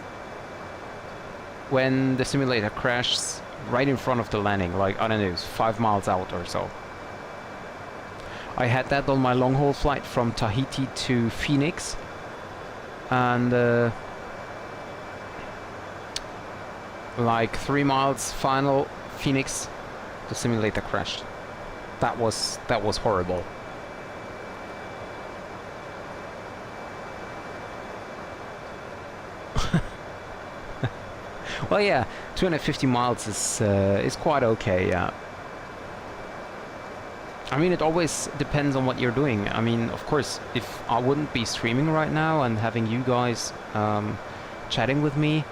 when the simulator crashes right in front of the landing, like, I don't know, 5 miles out or so. I had that on my long-haul flight from Tahiti to Phoenix, and like 3 miles final Phoenix, the simulator crashed. That was horrible. Well, yeah, 250 miles is quite okay, yeah. I mean, it always depends on what you're doing. I mean, of course, if I wouldn't be streaming right now and having you guys chatting with me,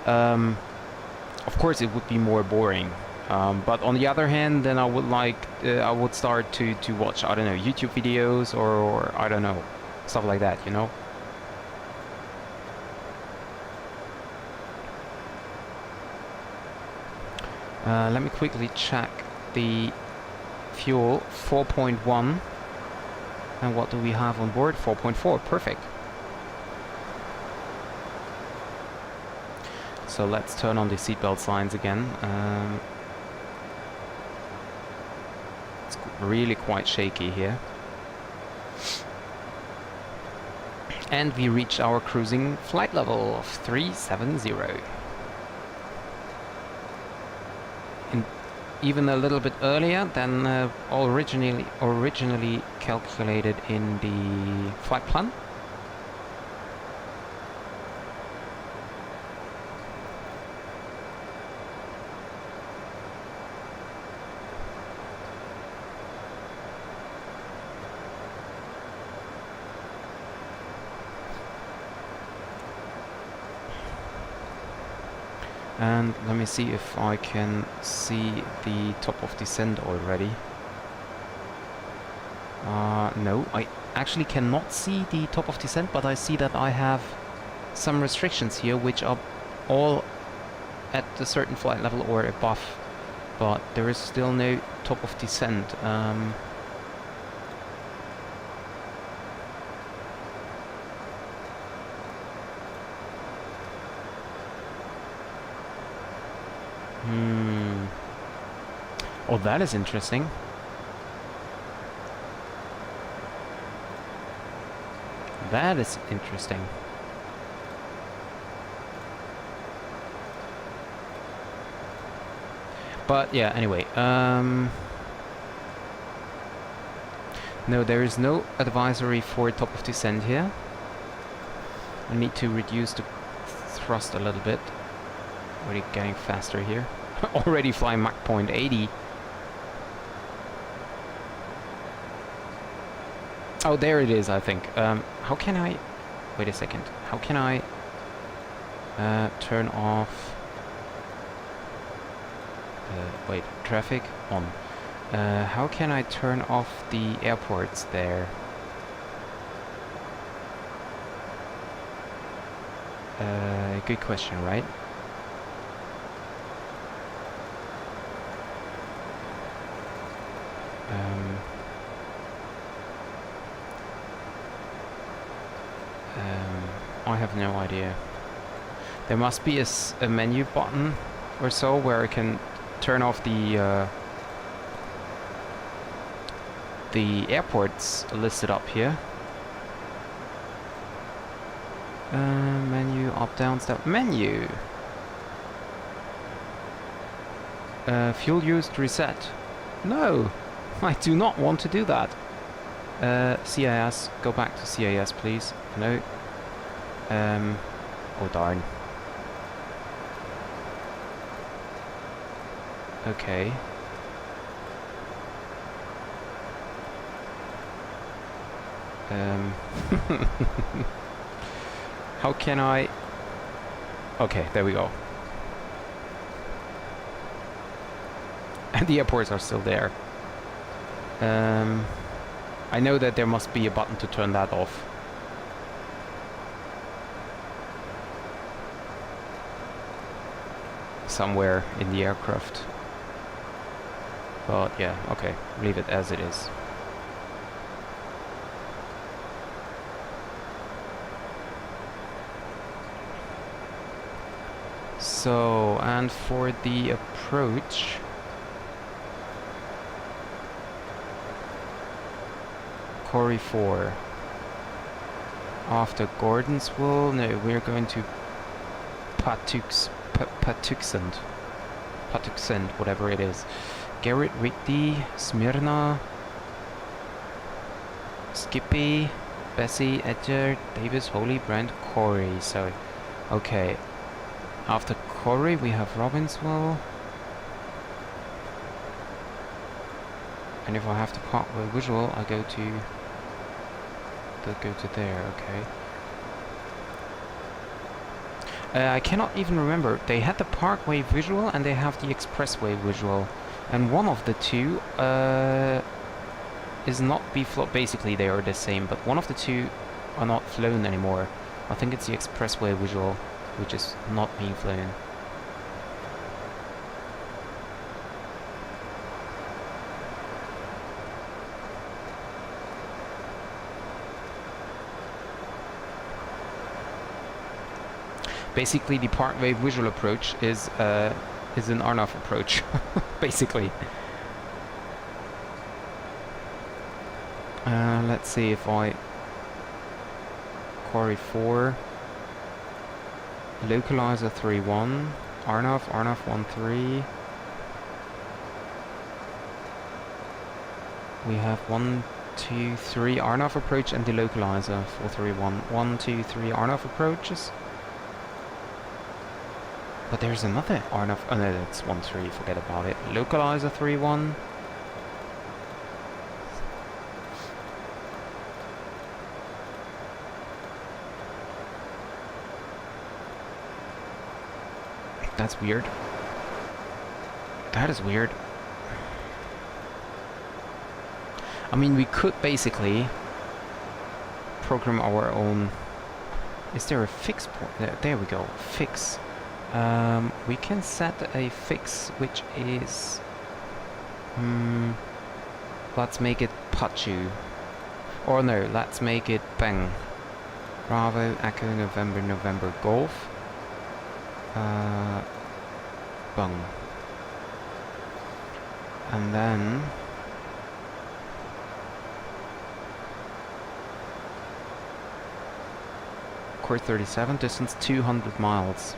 of course it would be more boring. But on the other hand, then I would start to watch, I don't know, YouTube videos or I don't know, stuff like that, you know? Let me quickly check the fuel. 4.1. And what do we have on board? 4.4. Perfect. So let's turn on the seatbelt signs again. It's really quite shaky here. And we reached our cruising flight level of 370. Even a little bit earlier than originally calculated in the flight plan. And let me see if I can see the top of descent already. No, I actually cannot see the top of descent, but I see that I have some restrictions here which are all at a certain flight level or above, but there is still no top of descent. Oh, that is interesting. That is interesting. But yeah, anyway, no, there is no advisory for top of descent here. I need to reduce the thrust a little bit. Already getting faster here. Already flying Mach 0.80. Oh, there it is, I think. How can I... Wait a second. How can I turn off... wait, traffic on. How can I turn off the airports there? Good question, right? I have no idea. There must be a menu button or so where I can turn off the airports listed up here. Menu, up, down, step, menu. Fuel used, reset. No, I do not want to do that. CIS, go back to CIS, please. No. Oh darn. Okay. How can I... Okay, there we go. And the airports are still there. I know that there must be a button to turn that off. Somewhere in the aircraft. But yeah, okay, leave it as it is. So, and for the approach, Corey 4. After Gordonsville, no, we're going to Patuxent, whatever it is. Garrett, Rigby, Smyrna, Skippy, Bessie, Edger, Davis, Holy, Brand, Corey. So, okay. After Corey, we have Robbinswell. And if I have to Parkway visual, I go to there, okay. I cannot even remember. They had the Parkway visual and they have the Expressway visual. And one of the two is not basically they are the same, but one of the two are not flown anymore. I think it's the Expressway visual which is not being flown. Basically, the Parkway visual approach is an Arnav approach, basically. Let's see if I Quarry 4, Localizer 3-1, Arnav 1-3. We have 1, 2, 3 Arnav approach and the Localizer 4-3-1. 1, 2, 3 Arnav approaches. But there's another Arnav. Oh no, that's 1-3. Forget about it. Localizer 3-1. That's weird. That is weird. I mean, we could basically program our own. Is there a fix point? There we go. Fix. We can set a fix which is let's make it Pachu, or no, let's make it Bang. Bravo Echo November November Golf Bung, and then Court 37, distance 200 miles.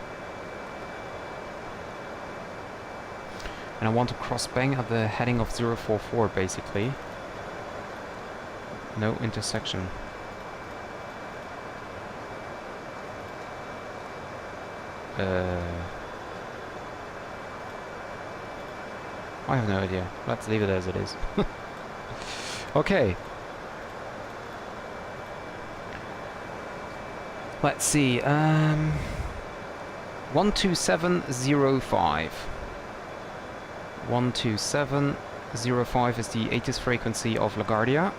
And I want to cross Bang at the heading of 044, basically. No intersection. I have no idea. Let's leave it as it is. Okay. Let's see. 12705. 12705 is the ATIS frequency of La Guardia.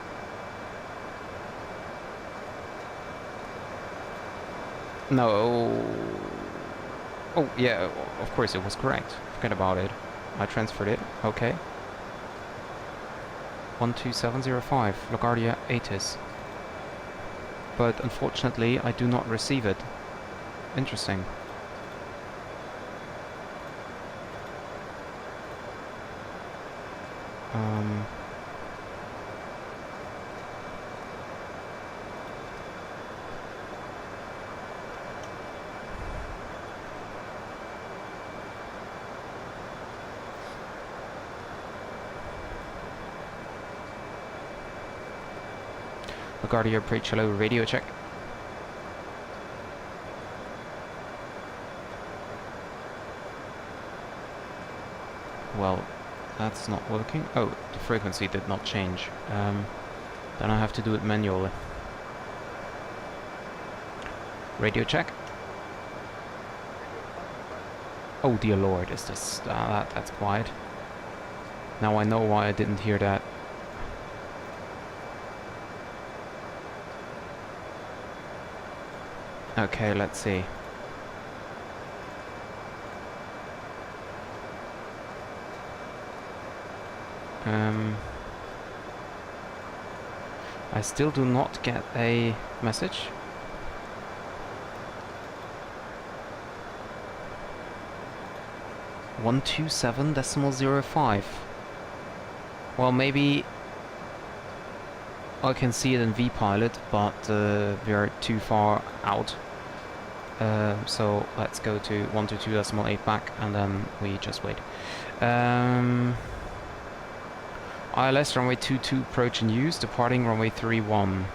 No. Oh, yeah, of course it was correct. Forget about it. I transferred it. Okay. 12705, La Guardia ATIS. But unfortunately, I do not receive it. Interesting. La Guardia approach, hello, radio check. Well, that's not working. Oh, the frequency did not change. Then I have to do it manually. Radio check. Oh dear lord, is this... that's quiet. Now I know why I didn't hear that. Okay, let's see. I still do not get a message. .127.05. Well, maybe I can see it in vPilot, but we are too far out. So let's go to 122.8 back, and then we just wait. ILS runway 22 approach and use, departing runway 31.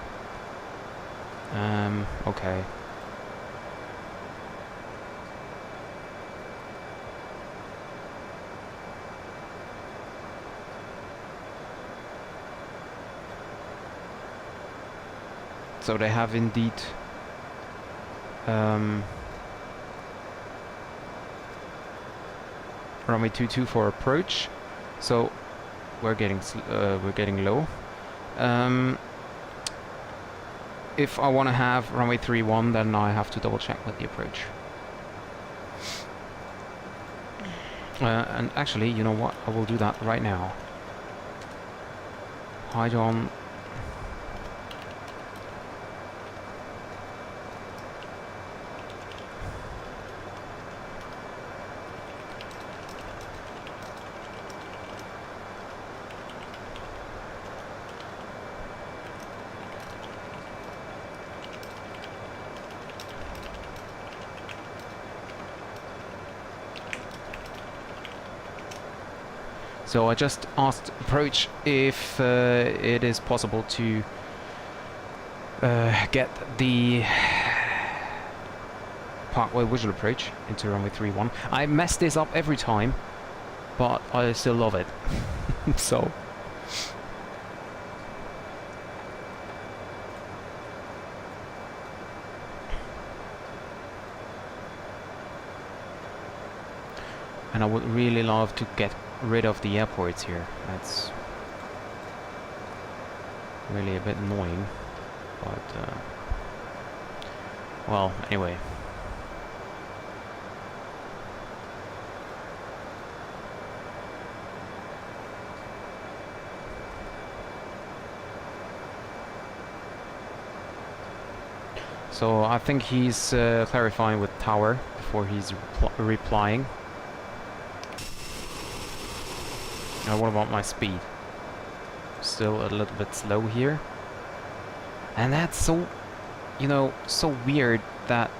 Okay. So they have indeed runway 22 for approach. So we're getting low. If I want to have runway 31, then I have to double check with the approach. And actually, you know what? I will do that right now. Hide on. So I just asked approach if it is possible to get the Parkway visual approach into runway 31. I mess this up every time, but I still love it. So and I would really love to get rid of the airports here. That's really a bit annoying, but well, anyway. So I think he's clarifying with tower before he's replying. Now what about my speed? Still a little bit slow here. And that's so, you know, so weird that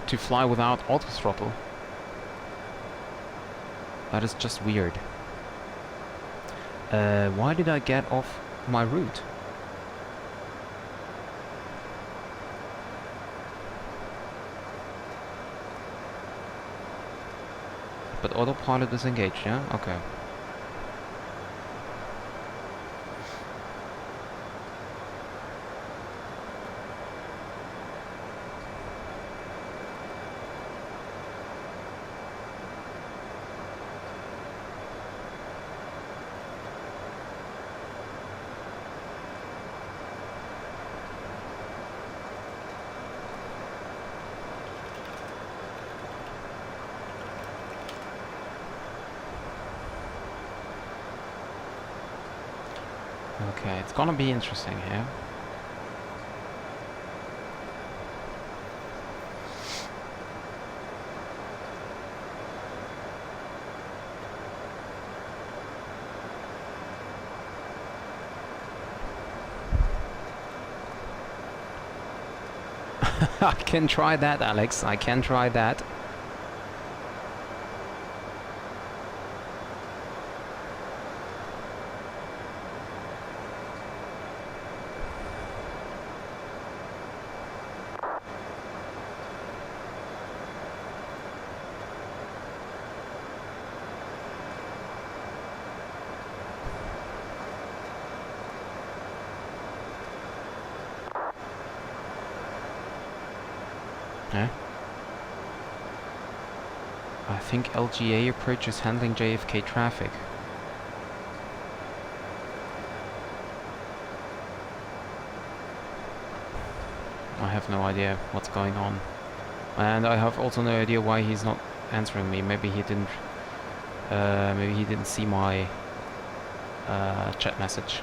to fly without auto throttle. That is just weird. Why did I get off my route? But autopilot is engaged, yeah? Okay. Okay, it's gonna be interesting here. I can try that, Alex. I can try that. Yeah. I think LGA approach is handling JFK traffic. I have no idea what's going on. And I have also no idea why he's not answering me. Maybe he didn't see my chat message.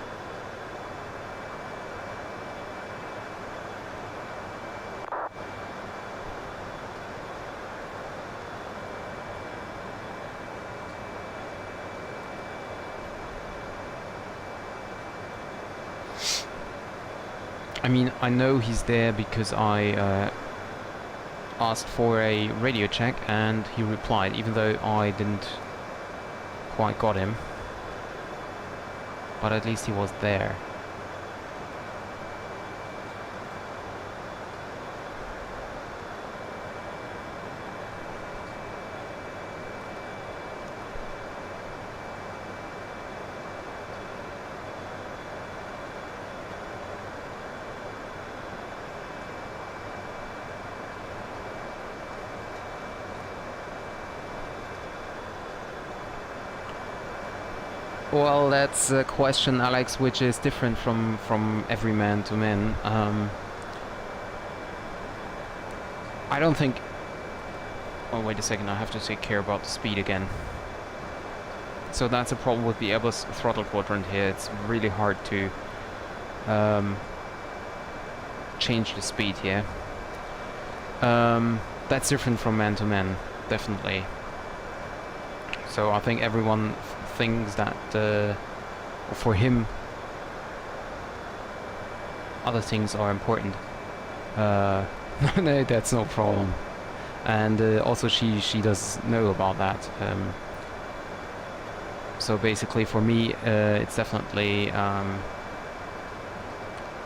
I mean, I know he's there because I asked for a radio check and he replied, even though I didn't quite got him. But at least he was there. Well, that's a question, Alex, which is different from every man to man. I don't think... Oh, wait a second, I have to take care about the speed again. So that's a problem with the Airbus throttle quadrant here. It's really hard to change the speed here. That's different from man to man, definitely. So I think everyone thinks that for him other things are important. No, that's no problem. And also she does know about that. So basically for me it's definitely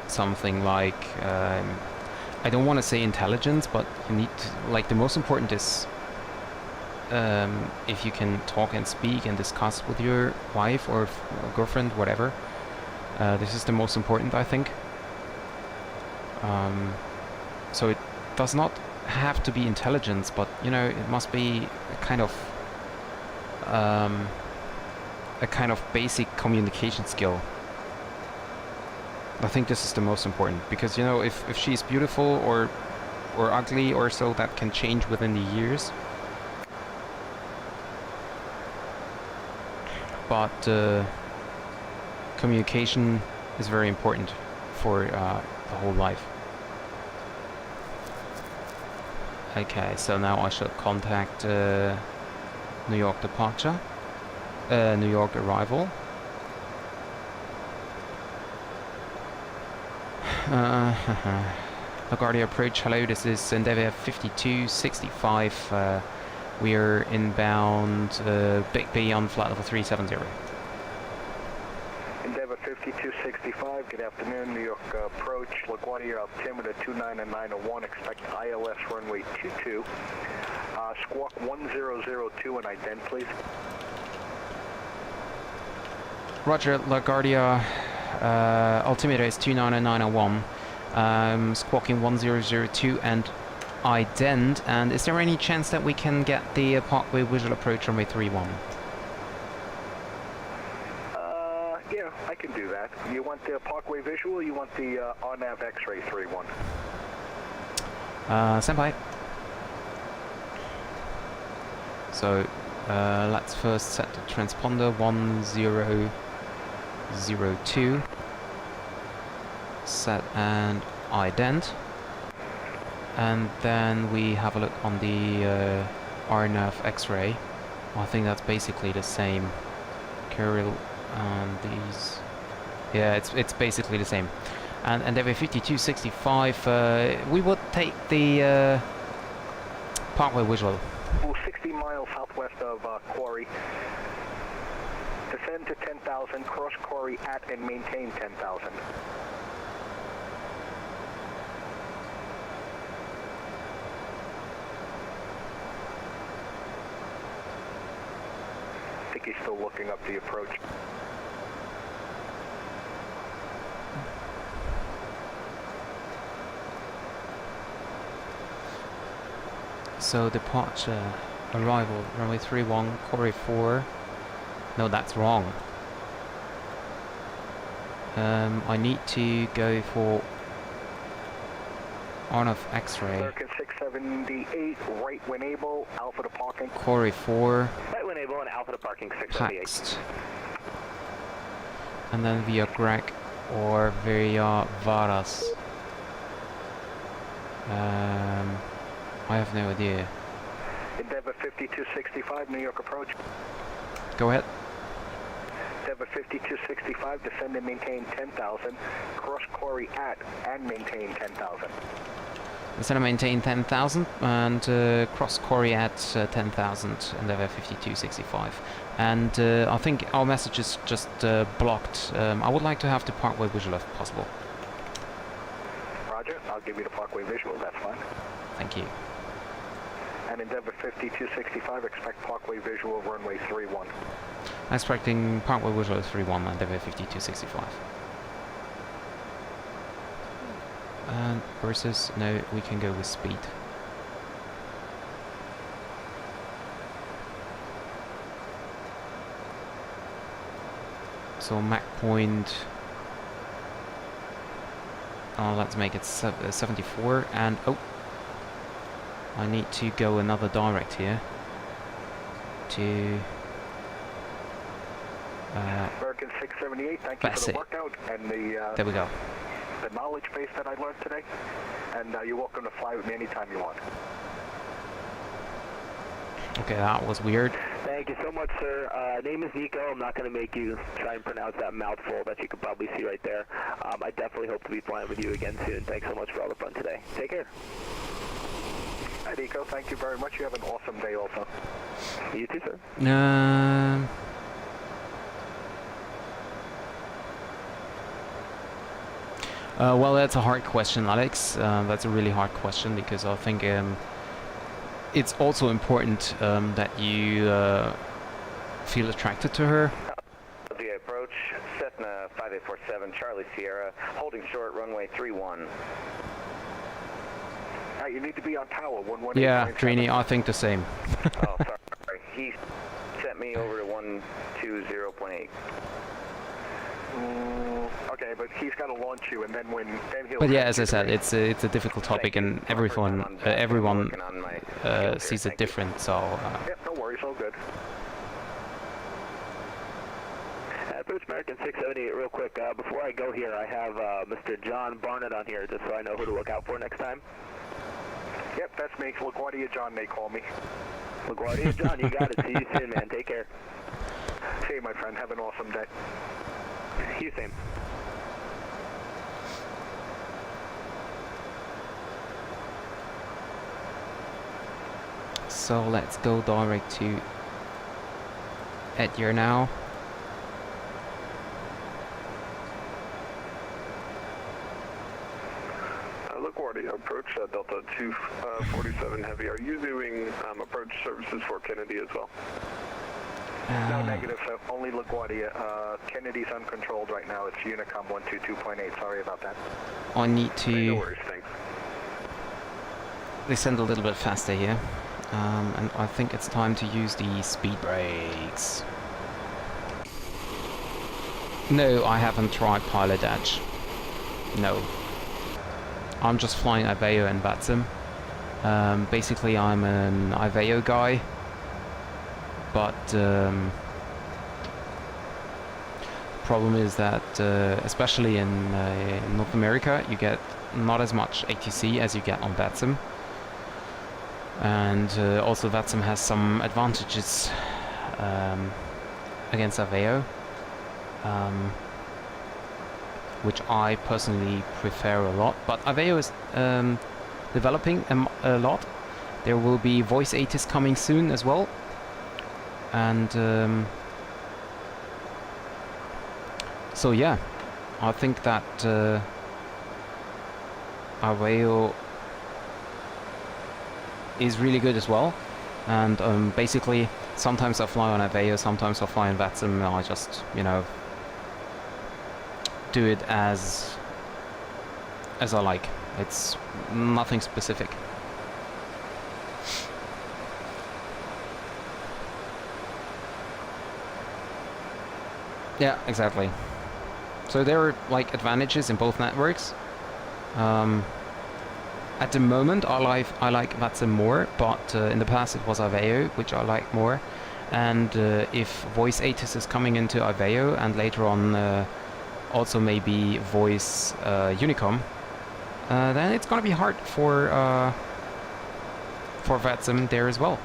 something like I don't want to say intelligence, but you need to, like, the most important is if you can talk and speak and discuss with your wife or girlfriend, whatever. This is the most important, I think. So it does not have to be intelligence, but you know, it must be a kind of basic communication skill. I think this is the most important, because you know, if she's beautiful or ugly or so, that can change within the years. But communication is very important for the whole life. Okay, so now I should contact New York departure, New York arrival. La Guardia approach, hello, this is Endeavour 5265. We are inbound Big B on flight level 370. Endeavour 5265, good afternoon, New York approach, La Guardia, altimeter 29 and 901, expect ILS runway 22. Squawk 1002 and ident, please. Roger, La Guardia, altimeter is 29 and 901. Squawking 1002 and ident, and is there any chance that we can get the Parkway visual approach runway 31? Yeah, I can do that. You want the Parkway visual, or you want the RNAV X-ray 31? Senpai. So, let's first set the transponder 1002. Set and ident. And then we have a look on the RNAV X-ray. I think that's basically the same. Carrier and these. Yeah, it's basically the same. And Endeavour 5265. We would take the Parkway visual. 60 miles southwest of Quarry. Descend to 10,000. Cross Quarry at and maintain 10,000. I think he's still looking up the approach. So departure, arrival, runway 31, Quarry 4. No, that's wrong. I need to go for RNAV X-ray. American 678, right when able, Alpha to parking. Quarry 4. Right when able and Alpha to parking 678. Text. And then via Greg or via Varas. I have no idea. Endeavour 5265, New York approach. Go ahead. Endeavour 5265, descend and maintain 10,000. Cross Quarry at and maintain 10,000. Descend and maintain 10,000 and cross Quarry at 10,000, Endeavour 5265. And I think our message is just blocked. I would like to have the Parkway visual if possible. Roger, I'll give you the Parkway visual, that's fine. Thank you. And Endeavour 5265, expect Parkway visual runway 31. Expecting Parkway visual 31, Endeavour 5265. And versus, no, we can go with speed. So Mach point. Let's make it 74, and oh, I need to go another direct here to American 678, thank you for the workout and there we go. the knowledge base that I learned today. And you're welcome to fly with me anytime you want. Okay, that was weird. Thank you so much, sir. Name is Nico. I'm not going to make you try and pronounce that mouthful that you can probably see right there. I definitely hope to be flying with you again soon. Thanks so much for all the fun today. Take care. Hi, Nico. Thank you very much. You have an awesome day also. You too, sir. Well, that's a hard question, Alex. That's a really hard question because I think it's also important that you feel attracted to her. The approach, Cessna 5847, Charlie Sierra, holding short, runway 31. You need to be on tower 118. Yeah, Trini, I think the same. Oh, sorry. He sent me over to 120.8. Okay, but he's got to launch you, and then he'll. But yeah, as I said, it's a difficult topic, and everyone sees it different. So. Yep, no worries, all good. Approach American 678, real quick. Before I go here, I have Mr. John Barnett on here, just so I know who to look out for next time. Yep, that's me. La Guardia John, they call me. La Guardia John, you got it. See you soon, man. Take care. See you, my friend. Have an awesome day. You same. So let's go direct to Edgar now. LaGuardia, approach Delta 247 Heavy. Are you doing approach services for Kennedy as well? No, negative, sir. Only LaGuardia. Kennedy's uncontrolled right now. It's Unicom 122.8. Sorry about that. I need to No worries, thanks. descend a little bit faster here. And I think it's time to use the speed brakes. No, I haven't tried Pilot Edge. No. I'm just flying Aveo and VATSIM. Basically, I'm an Aveo guy. But problem is that, especially in North America, you get not as much ATC as you get on VATSIM. And also VATSIM has some advantages against Aveo, which I personally prefer a lot. But Aveo is developing a lot. There will be voice ATIS coming soon as well. And so yeah, I think that Aveo is really good as well. And basically, sometimes I fly on Aveo, sometimes I fly on VATSIM. I just, you know, do it as I like. It's nothing specific. Yeah, exactly. So there are like advantages in both networks. At the moment, I like VATSIM more, but in the past it was Aveo, which I like more. And if voice ATIS is coming into Aveo, and later on also maybe voice Unicom, then it's gonna be hard for VATSIM there as well.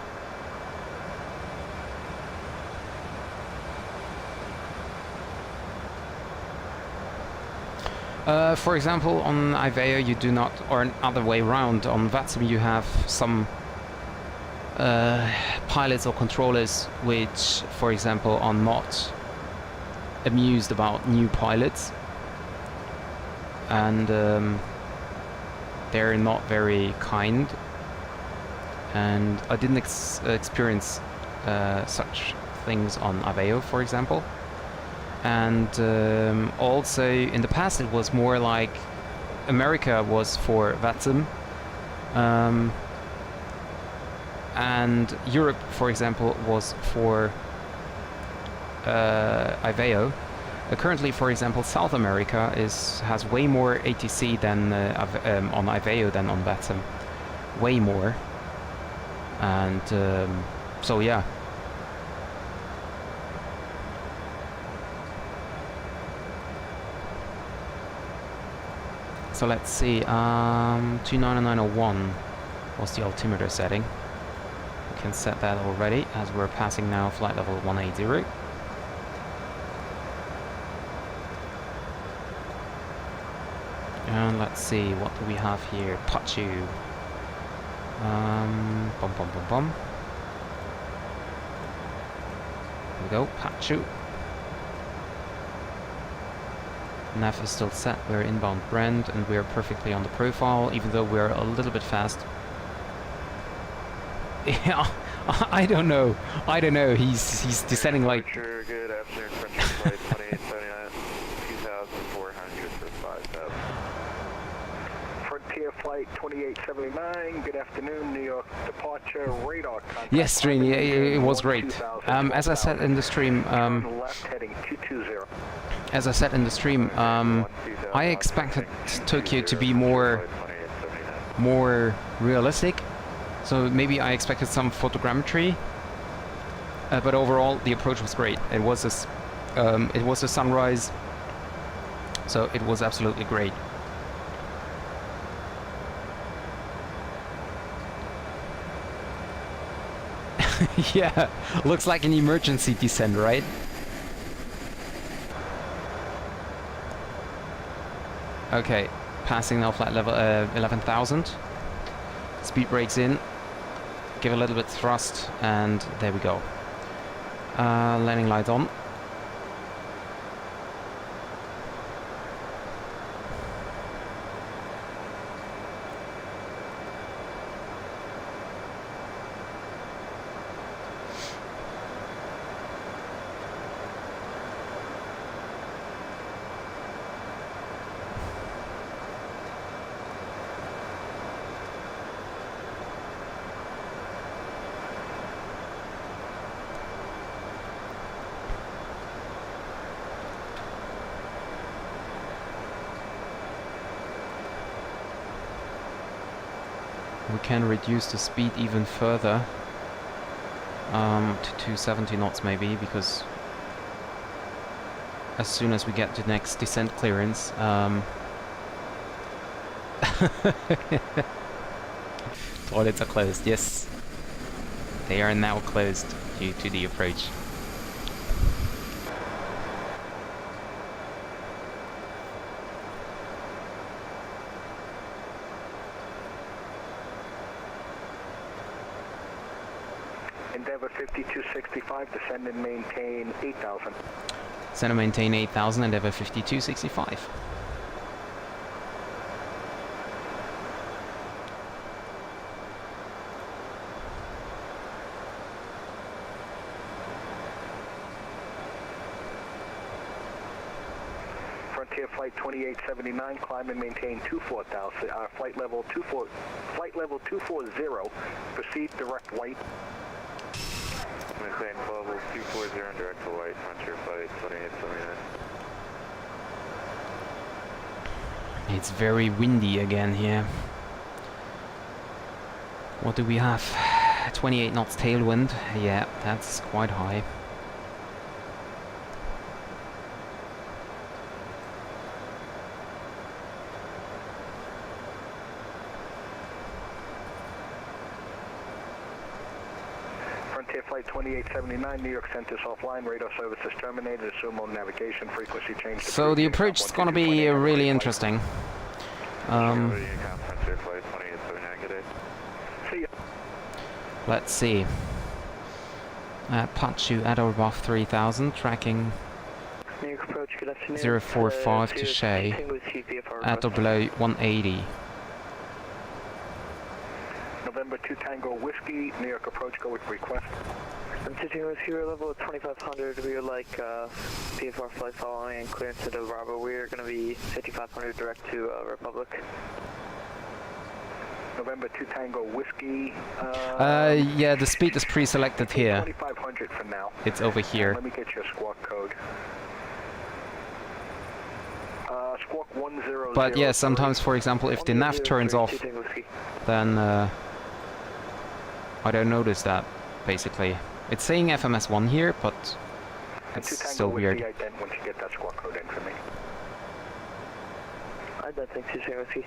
For example, on Aveo you do not, or another way around, on VATSIM you have some pilots or controllers which, for example, are not amused about new pilots, and they're not very kind, and I didn't experience such things on Aveo, for example. And also in the past it was more like America was for VATSIM, and Europe, for example, was for Aveo, Currently, for example, South America has way more ATC than on Iveo than on Batsam. Way more. And so yeah. So let's see, 29901 was the altimeter setting. We can set that already as we're passing now flight level 180. And let's see, what do we have here? Pachu. Bum bum bum bum. Here we go, Pachu. Nav is still set, we're inbound Brent, and we're perfectly on the profile, even though we're a little bit fast. Yeah, I don't know, he's descending like... Sure, good afternoon, French flight 2879, 2,400 for 5,000. Frontier Flight 2879, good afternoon, New York departure, radar contact. Yes, Stream, yeah, it was great. As I said in the stream, left heading 220. as I said in the stream, I expected Tokyo to be more realistic. So maybe I expected some photogrammetry, but overall the approach was great. It was a sunrise, so it was absolutely great. Yeah, looks like an emergency descent, right? Okay, passing now flight level 11,000. Speed brakes in, give a little bit thrust, and there we go. Landing lights on. We can reduce the speed even further to 270 knots maybe, because as soon as we get to the next descent clearance, toilets are closed. Yes, they are now closed due to the approach. Endeavour 5265, descend and maintain 8,000. Descend and maintain 8,000, Endeavour 5265. Frontier Flight 2879, climb and maintain 24,000. Flight level 240. Proceed direct white. Maintain level 240 and direct to white, Frontier Flight 2879. It's very windy again here. What do we have? 28 knots tailwind. Yeah, that's quite high. Frontier Flight 2879, New York Center's offline, radar services terminated, assume on navigation, frequency change. So the approach is going to be really interesting. Frontier Flight 2879, good day. See ya. Let's see. Pachu at or above 3,000, tracking New York approach, good afternoon. 045 to Shay, at or below 180. November 2 Tango Whiskey, New York approach, go with request. I'm sitting with fuel level 2500. We would like PFR flight following and clearance to the Bravo. We are going to be 5500 direct to Republic. November 2 Tango Whiskey. Yeah, the speed is pre-selected here. 2500 for now. It's over here. Let me get your squawk code. 100. But yeah, sometimes, for example, if the nav turns off, then I don't notice that, basically. It's saying FMS1 here, but it's still weird. Ident once you get that squawk code in for me. Identing 2 Whiskey.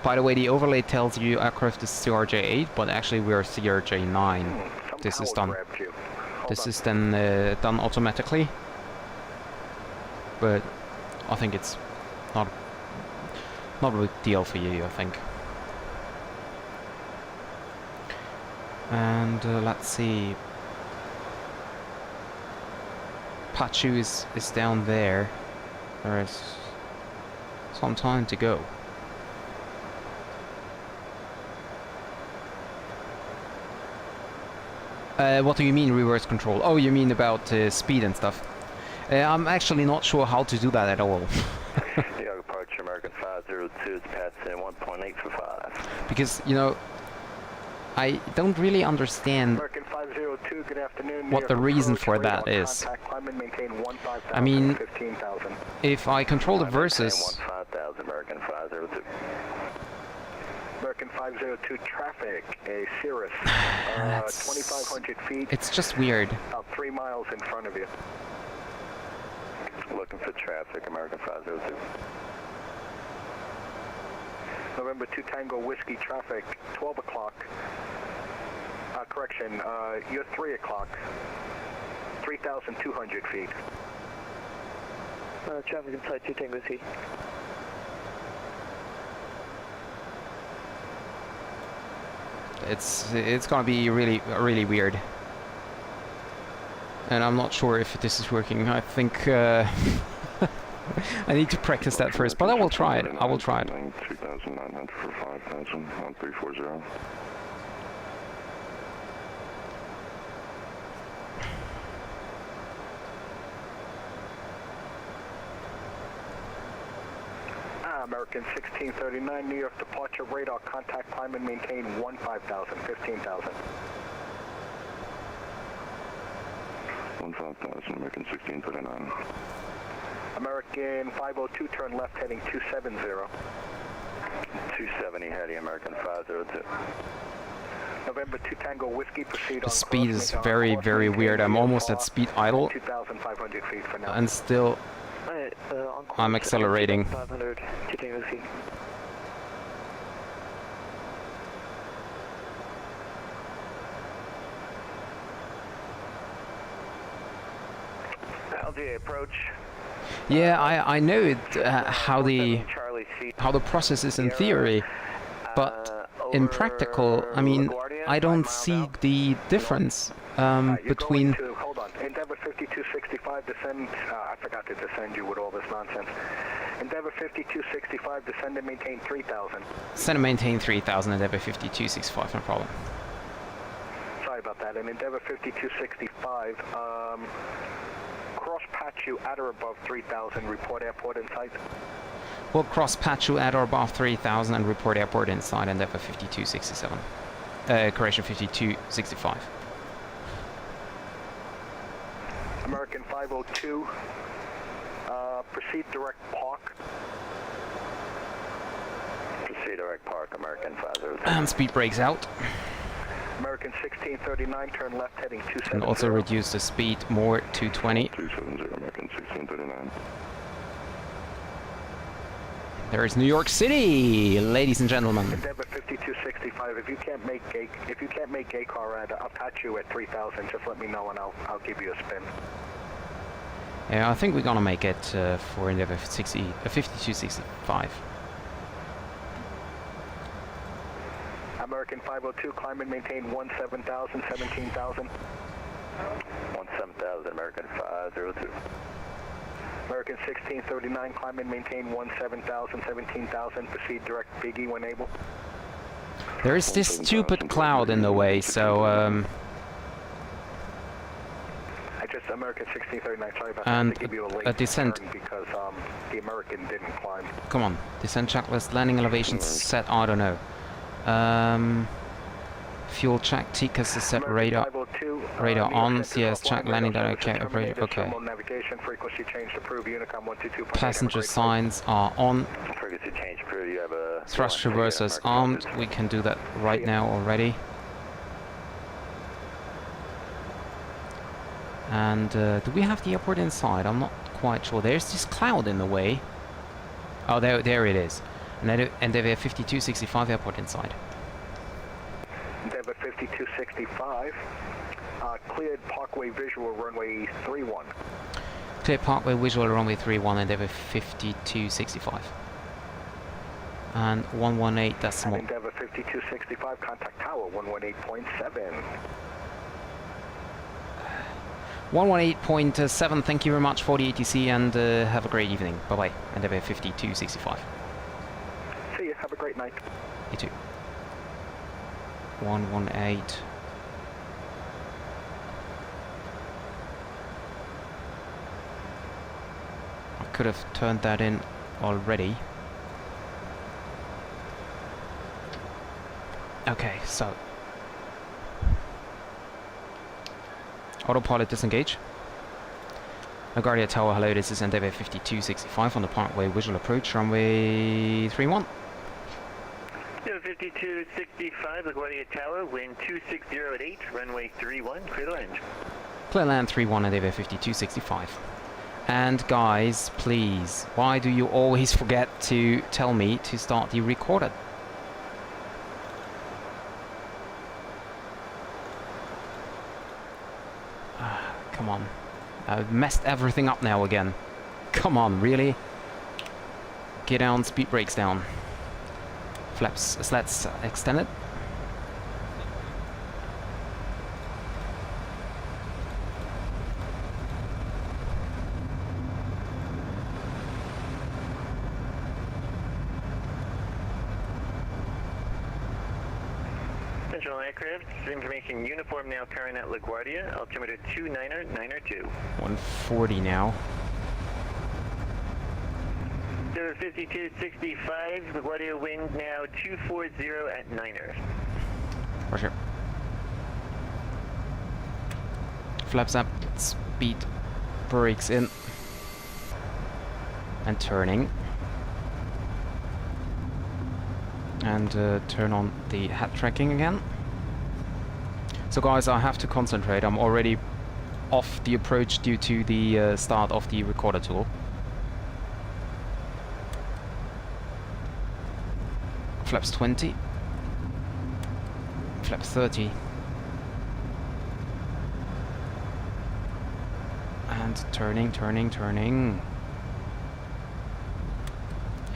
By the way, the overlay tells you aircraft is CRJ8, but actually we are CRJ9. This is done. This is then done automatically. But I think it's not a big deal for you, I think. And let's see. Pachu is down there. There is some time to go. What do you mean reverse control? Oh, you mean about speed and stuff. I'm actually not sure how to do that at all. York approach American 502, it's passing 1.8 for 5. Because, you know, I don't really understand American 502, good afternoon. what the reason for that is. I mean, if I control the versus... 15,000, American 502. American 502 traffic, a Cirrus, 2,500 feet. It's just weird. About 3 miles in front of you. Looking for traffic, American 502. November 2 Tango Whiskey traffic, 12 o'clock. Correction, you're 3 o'clock. 3,200 feet. Traffic inside 2 Tango Whiskey. It's gonna be really weird. And I'm not sure if this is working. I think I need to practice that first, but I will try it. I will try it. 2,900 for 5,000 on 340. American 1639, New York departure radar, contact, climb and maintain 15,000, 15,000. 15,000, American 1639. American 502, turn left heading 270. 270 heading, American 502. November 2 Tango Whiskey, proceed on The speed is very weird. I'm almost at speed idle, 2,500 feet for now. and still I'm accelerating. 500, 2 Tango Whiskey. LGA approach. Yeah, I know it, how the process is in theory, but in practical, I mean, I don't see the difference between... Hold on, Endeavour 5265 descend, I forgot to descend you with all this nonsense. Endeavour 5265 descend and maintain 3,000. Descend and maintain 3,000, Endeavour 5265, no problem. Sorry about that, and Endeavour 5265, cross patch you at or above 3,000, report airport in sight. We'll cross patch you at or above 3,000 and report airport inside Endeavour 5267. Correction, 5265. American 502, proceed direct park. Proceed direct park, American 502. And speed brakes out. American 1639, turn left heading 270. And also reduce the speed more to 20. 270, American 1639. There is New York City, ladies and gentlemen. Endeavour 5265. If you can't make gay car ride, I'll patch you at 3,000. Just let me know and I'll give you a spin. Yeah, I think we're gonna make it for Endeavour 5265. American 502, climb and maintain 17,000, 17,000. 17,000, American 502. American 1639, climb and maintain 17,000, 17,000. Proceed direct Biggie when able. There is this stupid cloud in the way, so American 1639, sorry about and that. To give you a descent. because the American didn't climb. Come on, descent checklist, landing elevation set, I don't know. Fuel check, TCAS is set, radar. American 502, Radar New York on, Center CS check, offline, landing radar direct check, services operator, terminated, okay. remote navigation, frequency change approved, Unicom 122.8. Passenger signs are on. Frequency change approved. You have a Thrust reversers armed. We can do that right now already. And do we have the airport inside? I'm not quite sure. There's this cloud in the way. Oh, there it is. And they have 5265 airport inside. Endeavour 5265, cleared Parkway visual runway 31. Clear Parkway visual runway 31 and Endeavour 5265. And 118 decimal. And Endeavour 5265, contact tower 118.7. 118.7, thank you very much for the ATC and have a great evening. Bye bye. Endeavour 5265. See you, have a great night. You too. 118. I could have turned that in already. Okay, so autopilot disengage. La Guardia Tower, hello, this is Endeavour 5265 on the Parkway visual approach, runway 31. 5265, La Guardia Tower, wind 260 at 8, runway 31, clear to land. Clear land 31, Endeavour 5265. And guys, please, why do you always forget to tell me to start the recorder? Come on. I've messed everything up now again. Come on, really? Get down, speed brakes down. Flaps, slats extended. Central aircraft, information uniform now current at La Guardia, altimeter 29092. 140 now. 5265, La Guardia wind now 240 at 9er. Roger. Flaps up, speed brakes in. And turning. And turn on the head tracking again. So guys, I have to concentrate. I'm already off the approach due to the start of the recorder tool. Flaps 20. Flaps 30. And turning, turning, turning.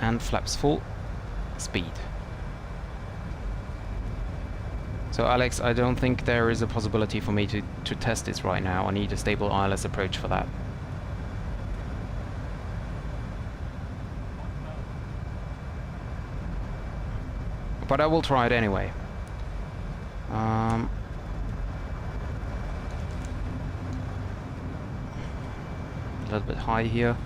And flaps full speed. So Alex, I don't think there is a possibility for me to test this right now. I need a stable ILS approach for that. But I will try it anyway. A little bit high here.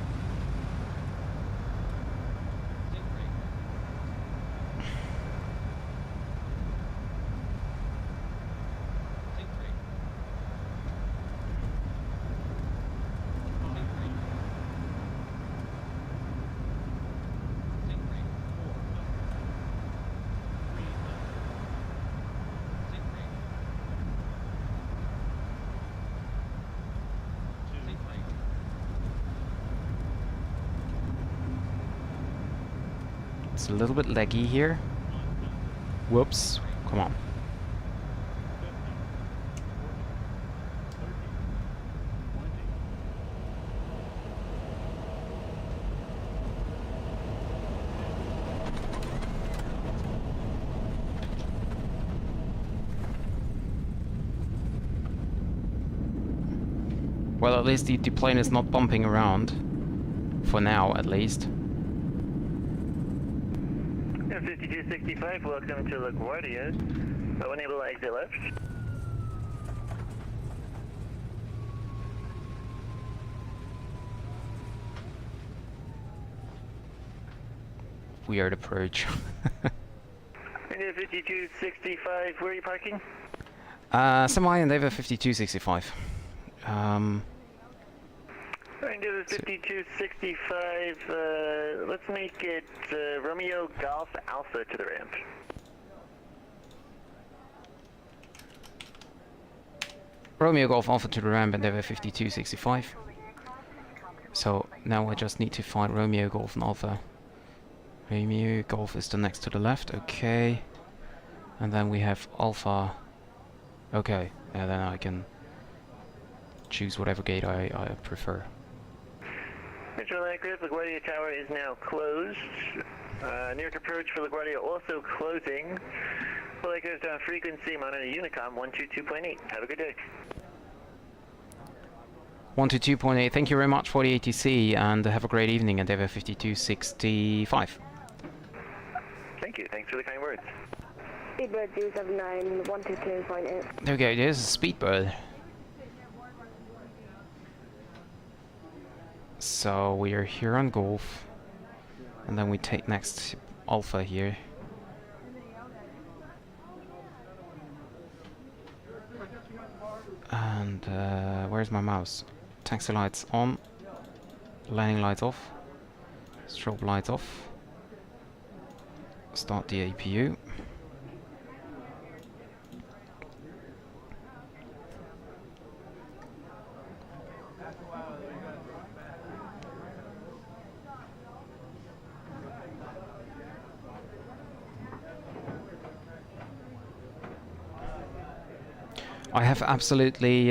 It's a little bit laggy here. Whoops. Come on. Well, at least the plane is not bumping around. For now, at least. 5265, welcome to La Guardia. Enable exit left. Weird approach. India 5265, where are you parking? Semi Endeavour 5265. Endeavour 5265, let's make it Romeo Golf Alpha to the ramp. Romeo Golf Alpha to the ramp, Endeavour 5265. So now I just need to find Romeo Golf and Alpha. Romeo Golf is the next to the left, okay. And then we have Alpha. Okay, and then I can choose whatever gate I prefer. Central Aircraft, La Guardia Tower is now closed. Newark approach for La Guardia also closing. Flight goes down frequency, monitor Unicom 122.8. Have a good day. 122.8, thank you very much for the ATC, and have a great evening, Endeavour 5265. Thank you, thanks for the kind words. Speedbird 079, 122.8. Okay, there's a Speedbird. So we are here on Golf, and then we take next Alpha here. And where's my mouse? Taxi lights on, landing lights off, strobe lights off, start the APU. I have absolutely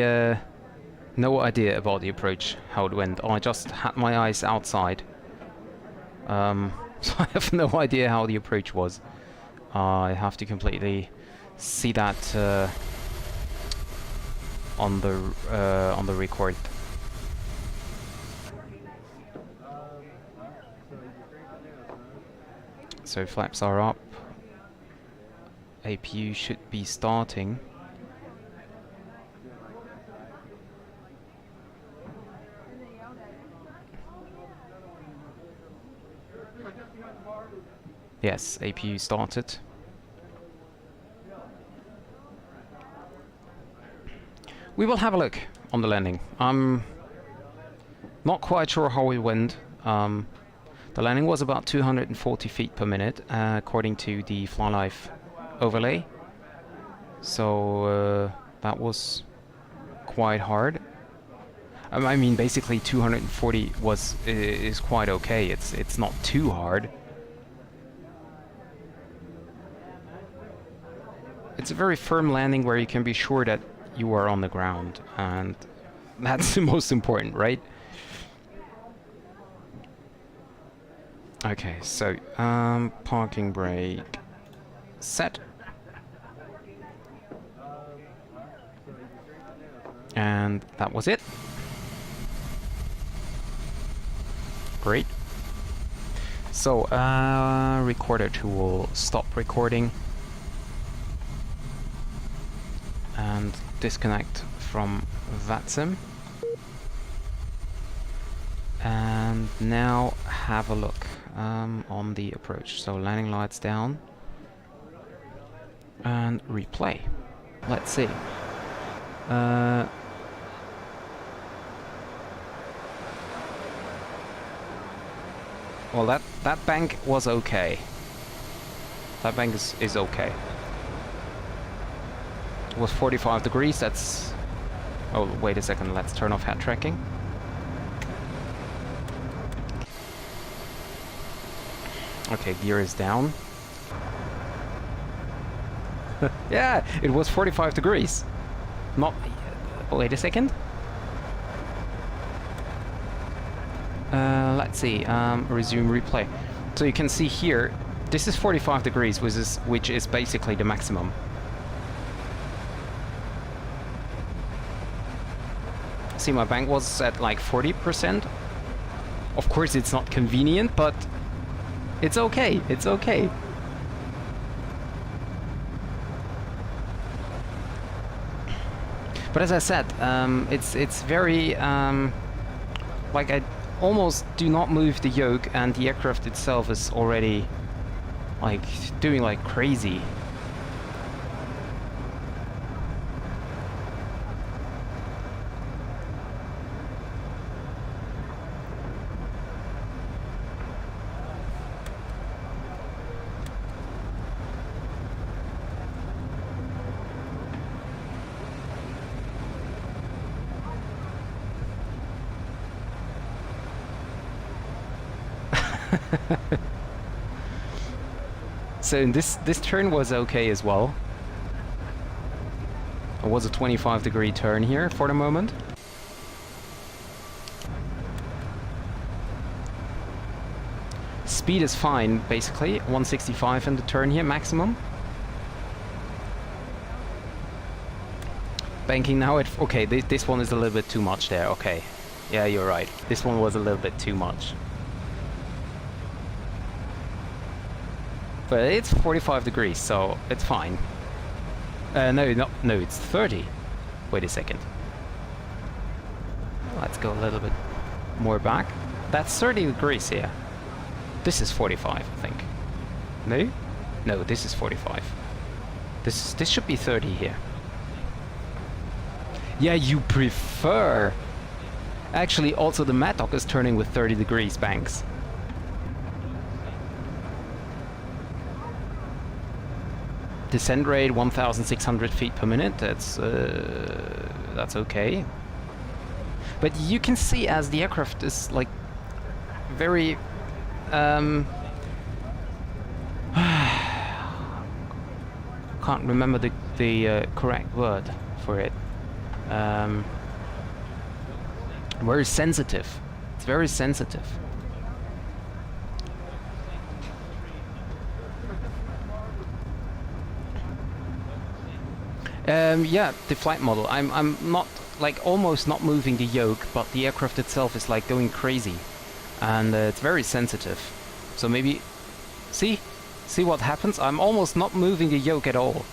no idea about the approach, how it went. I just had my eyes outside. So I have no idea how the approach was. I have to completely see that on the record. So flaps are up. APU should be starting. Yes, APU started. We will have a look on the landing. I'm not quite sure how it went. The landing was about 240 feet per minute, according to the FlyLife overlay. So that was quite hard. I mean, basically 240 is quite okay. It's not too hard. It's a very firm landing where you can be sure that you are on the ground, and that's the most important, right? Okay, so parking brake set. And that was it. Great. So, recorder tool, stop recording. And disconnect from VATSIM. And now have a look on the approach. So landing lights down. And replay. Let's see. Well, that bank was okay. That bank is okay. It was 45 degrees, that's... Oh, wait a second, let's turn off head tracking. Okay, gear is down. Yeah, it was 45 degrees. Not... wait a second. Let's see, resume replay. So you can see here, this is 45 degrees, which is basically the maximum. See, my bank was at like 40%. Of course, it's not convenient, but it's okay. It's okay. But as I said, it's very like I almost do not move the yoke, and the aircraft itself is already like doing like crazy. So this turn was okay as well. It was a 25-degree turn here for the moment. Speed is fine, basically. 165 in the turn here, maximum. Banking now at... Okay, this one is a little bit too much there, okay. Yeah, you're right. This one was a little bit too much. But it's 45 degrees, so it's fine. No, it's 30. Wait a second. Let's go a little bit more back. That's 30 degrees here. This is 45, I think. No? No, this is 45. This should be 30 here. Yeah, you prefer... Actually, also the Mattock is turning with 30 degrees banks. Descent rate 1,600 feet per minute. That's okay. But you can see as the aircraft is like very can't remember the correct word for it. Very sensitive. It's very sensitive. Yeah, the flight model. I'm not like almost not moving the yoke, but the aircraft itself is like going crazy, and it's very sensitive. So maybe see what happens. I'm almost not moving the yoke at all.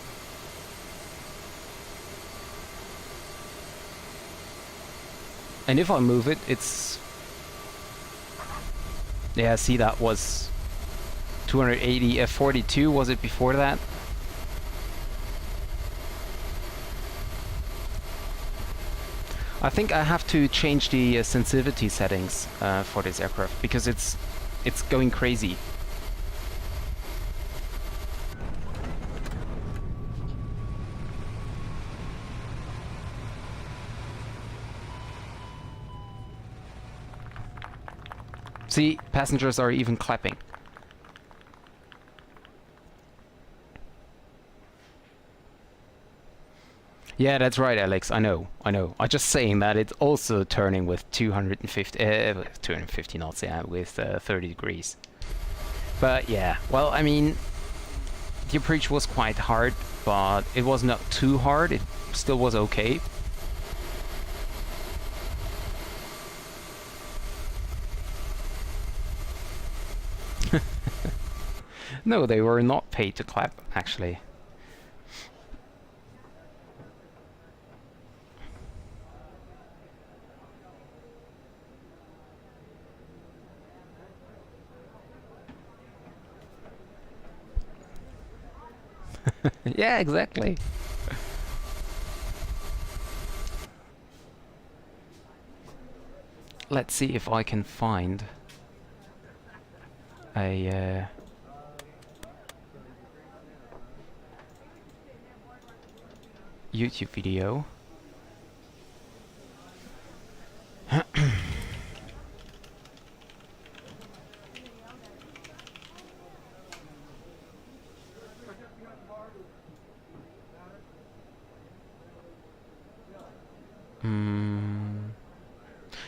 And if I move it, it's... Yeah, see, that was 280, 42 was it before that? I think I have to change the sensitivity settings for this aircraft, because it's going crazy. See, passengers are even clapping. Yeah, that's right, Alex. I know. I'm just saying that it's also turning with 250 knots, yeah, with 30 degrees. But yeah, well, I mean, the approach was quite hard, but it was not too hard. It still was okay. No, they were not paid to clap, actually. Yeah, exactly. Let's see if I can find a YouTube video.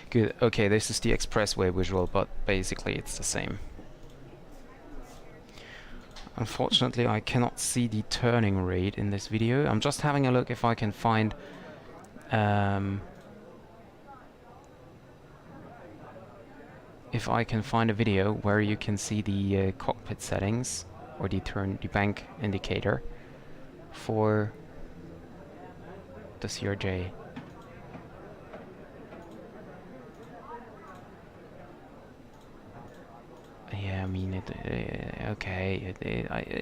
Good. Okay, this is the expressway visual, but basically it's the same. Unfortunately, I cannot see the turning rate in this video. I'm just having a look if I can find a video where you can see the cockpit settings or the bank indicator for the CRJ. Yeah, I mean okay.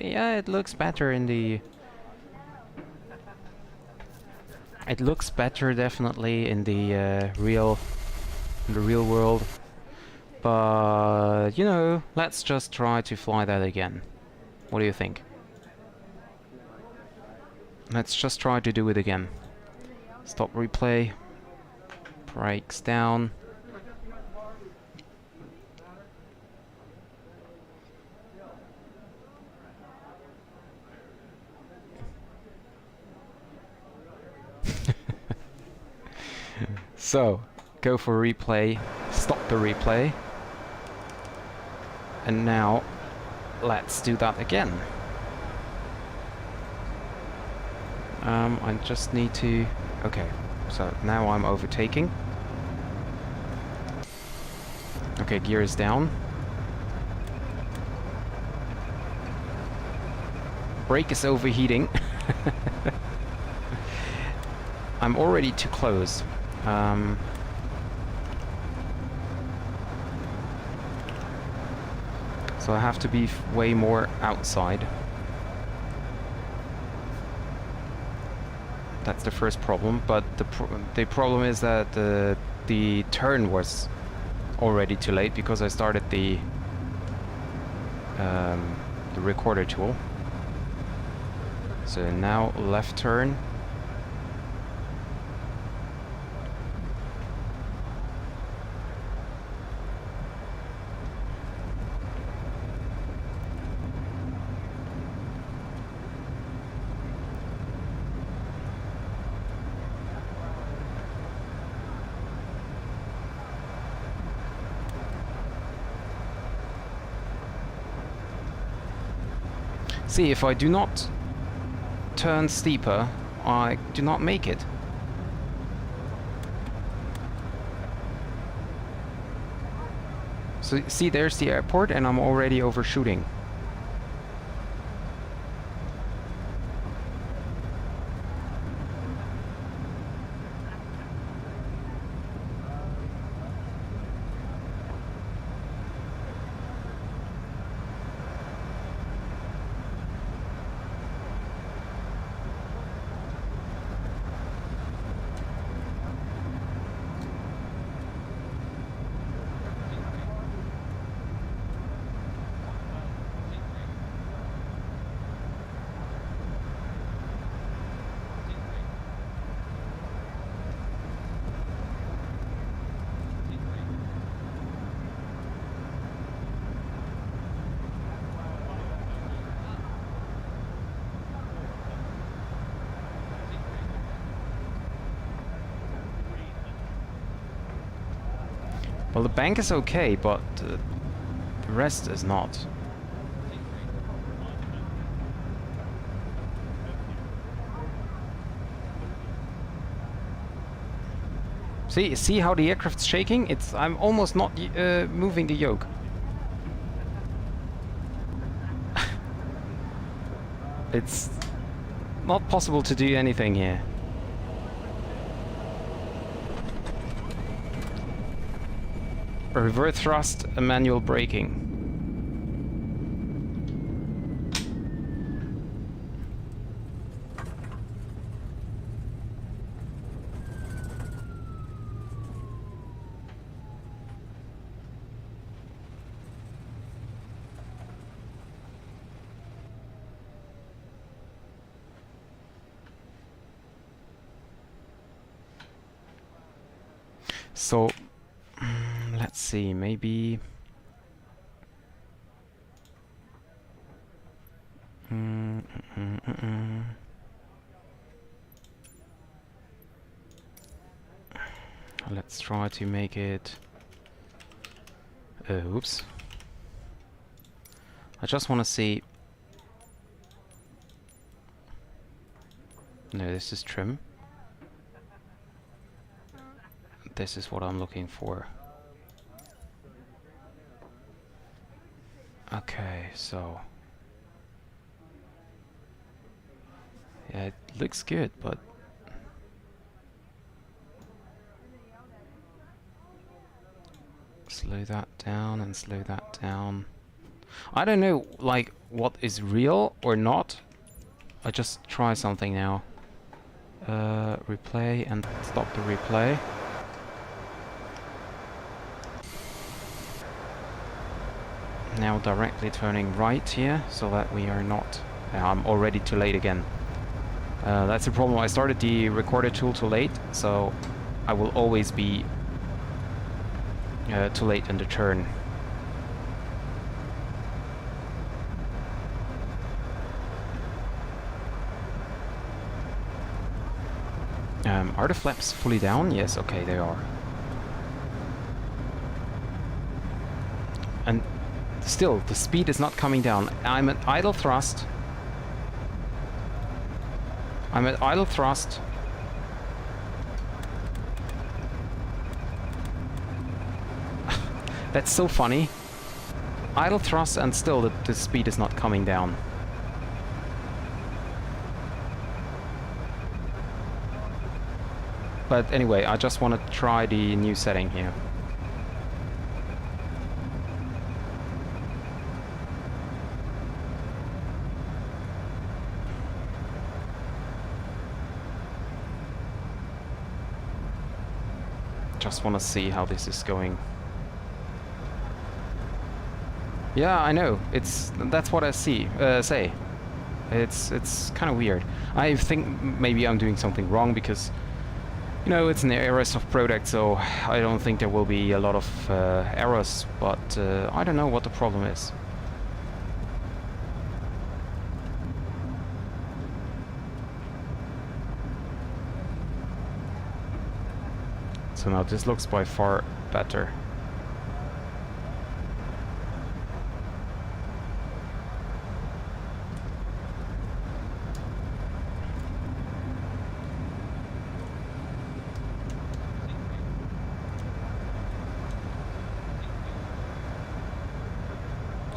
Yeah, it looks better in the. It looks better definitely in the real world, but you know, let's just try to fly that again. What do you think? Let's just try to do it again. Stop replay. Brakes down. So, go for replay, stop the replay. And now, let's do that again. I just need to... Okay, so now I'm overtaking. Okay, gear is down. Brake is overheating. I'm already too close. So I have to be way more outside. That's the first problem, but the problem is that the turn was already too late because I started the recorder tool. So now left turn. See, if I do not turn steeper, I do not make it. So see, there's the airport and I'm already overshooting. Well, the bank is okay, but the rest is not. See how the aircraft's shaking? I'm almost not moving the yoke. It's not possible to do anything here. Reverse thrust, a manual braking. So let's see, maybe let's try to make it oops. I just want to see. No, this is trim. This is what I'm looking for. Okay, so yeah, it looks good, but slow that down and slow that down. I don't know, like, what is real or not. I just try something now. Replay and stop the replay. Now directly turning right here, so that we are not... I'm already too late again. That's the problem. I started the recorder tool too late, so I will always be too late in the turn. Are the flaps fully down? Yes, okay, they are. And still, the speed is not coming down. I'm at idle thrust. I'm at idle thrust. That's so funny. Idle thrust and still the speed is not coming down. But anyway, I just want to try the new setting here. Just want to see how this is going. Yeah, I know. That's what I say. It's kind of weird. I think maybe I'm doing something wrong because, you know, it's an Aerosoft product, so I don't think there will be a lot of errors. But I don't know what the problem is. So now this looks by far better.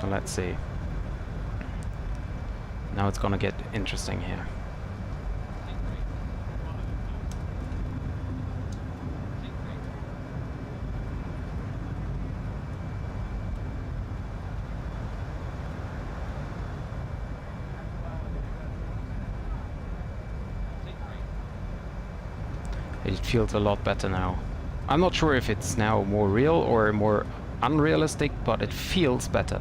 So let's see. Now it's gonna get interesting here. It feels a lot better now. I'm not sure if it's now more real or more unrealistic, but it feels better.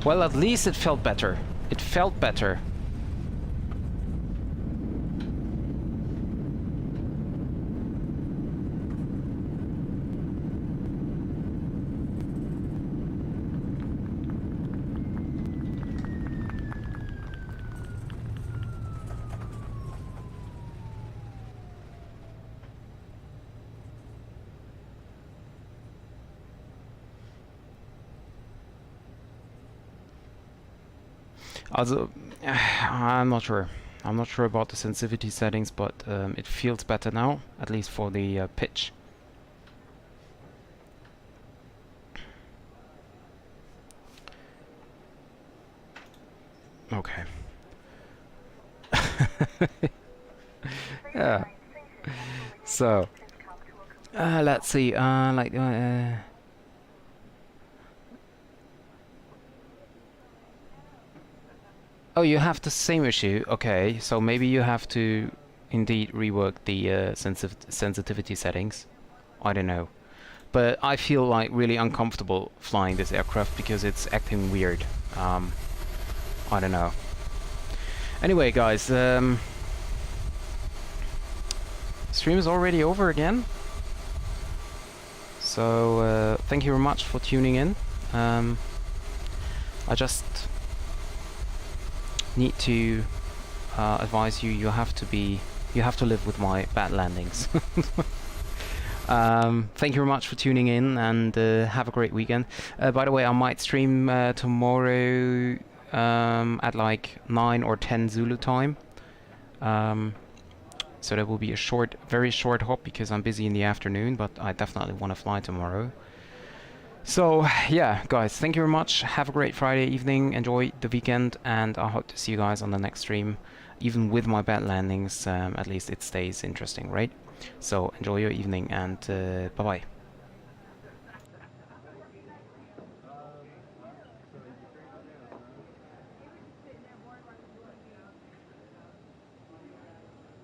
Well, at least it felt better. It felt better. Also, I'm not sure. I'm not sure about the sensitivity settings, but it feels better now, at least for the pitch. Okay. Yeah. So, let's see. Oh, you have the same issue. Okay, so maybe you have to indeed rework the sensitivity settings. I don't know. But I feel like really uncomfortable flying this aircraft because it's acting weird. I don't know. Anyway, guys, stream is already over again. So thank you very much for tuning in. I just need to advise you, you have to live with my bad landings. Thank you very much for tuning in, and have a great weekend. By the way, I might stream tomorrow at like 9 or 10 Zulu time. So there will be a very short hop because I'm busy in the afternoon, but I definitely want to fly tomorrow. So yeah, guys, thank you very much. Have a great Friday evening. Enjoy the weekend, and I hope to see you guys on the next stream. Even with my bad landings, at least it stays interesting, right? So enjoy your evening, and bye-bye.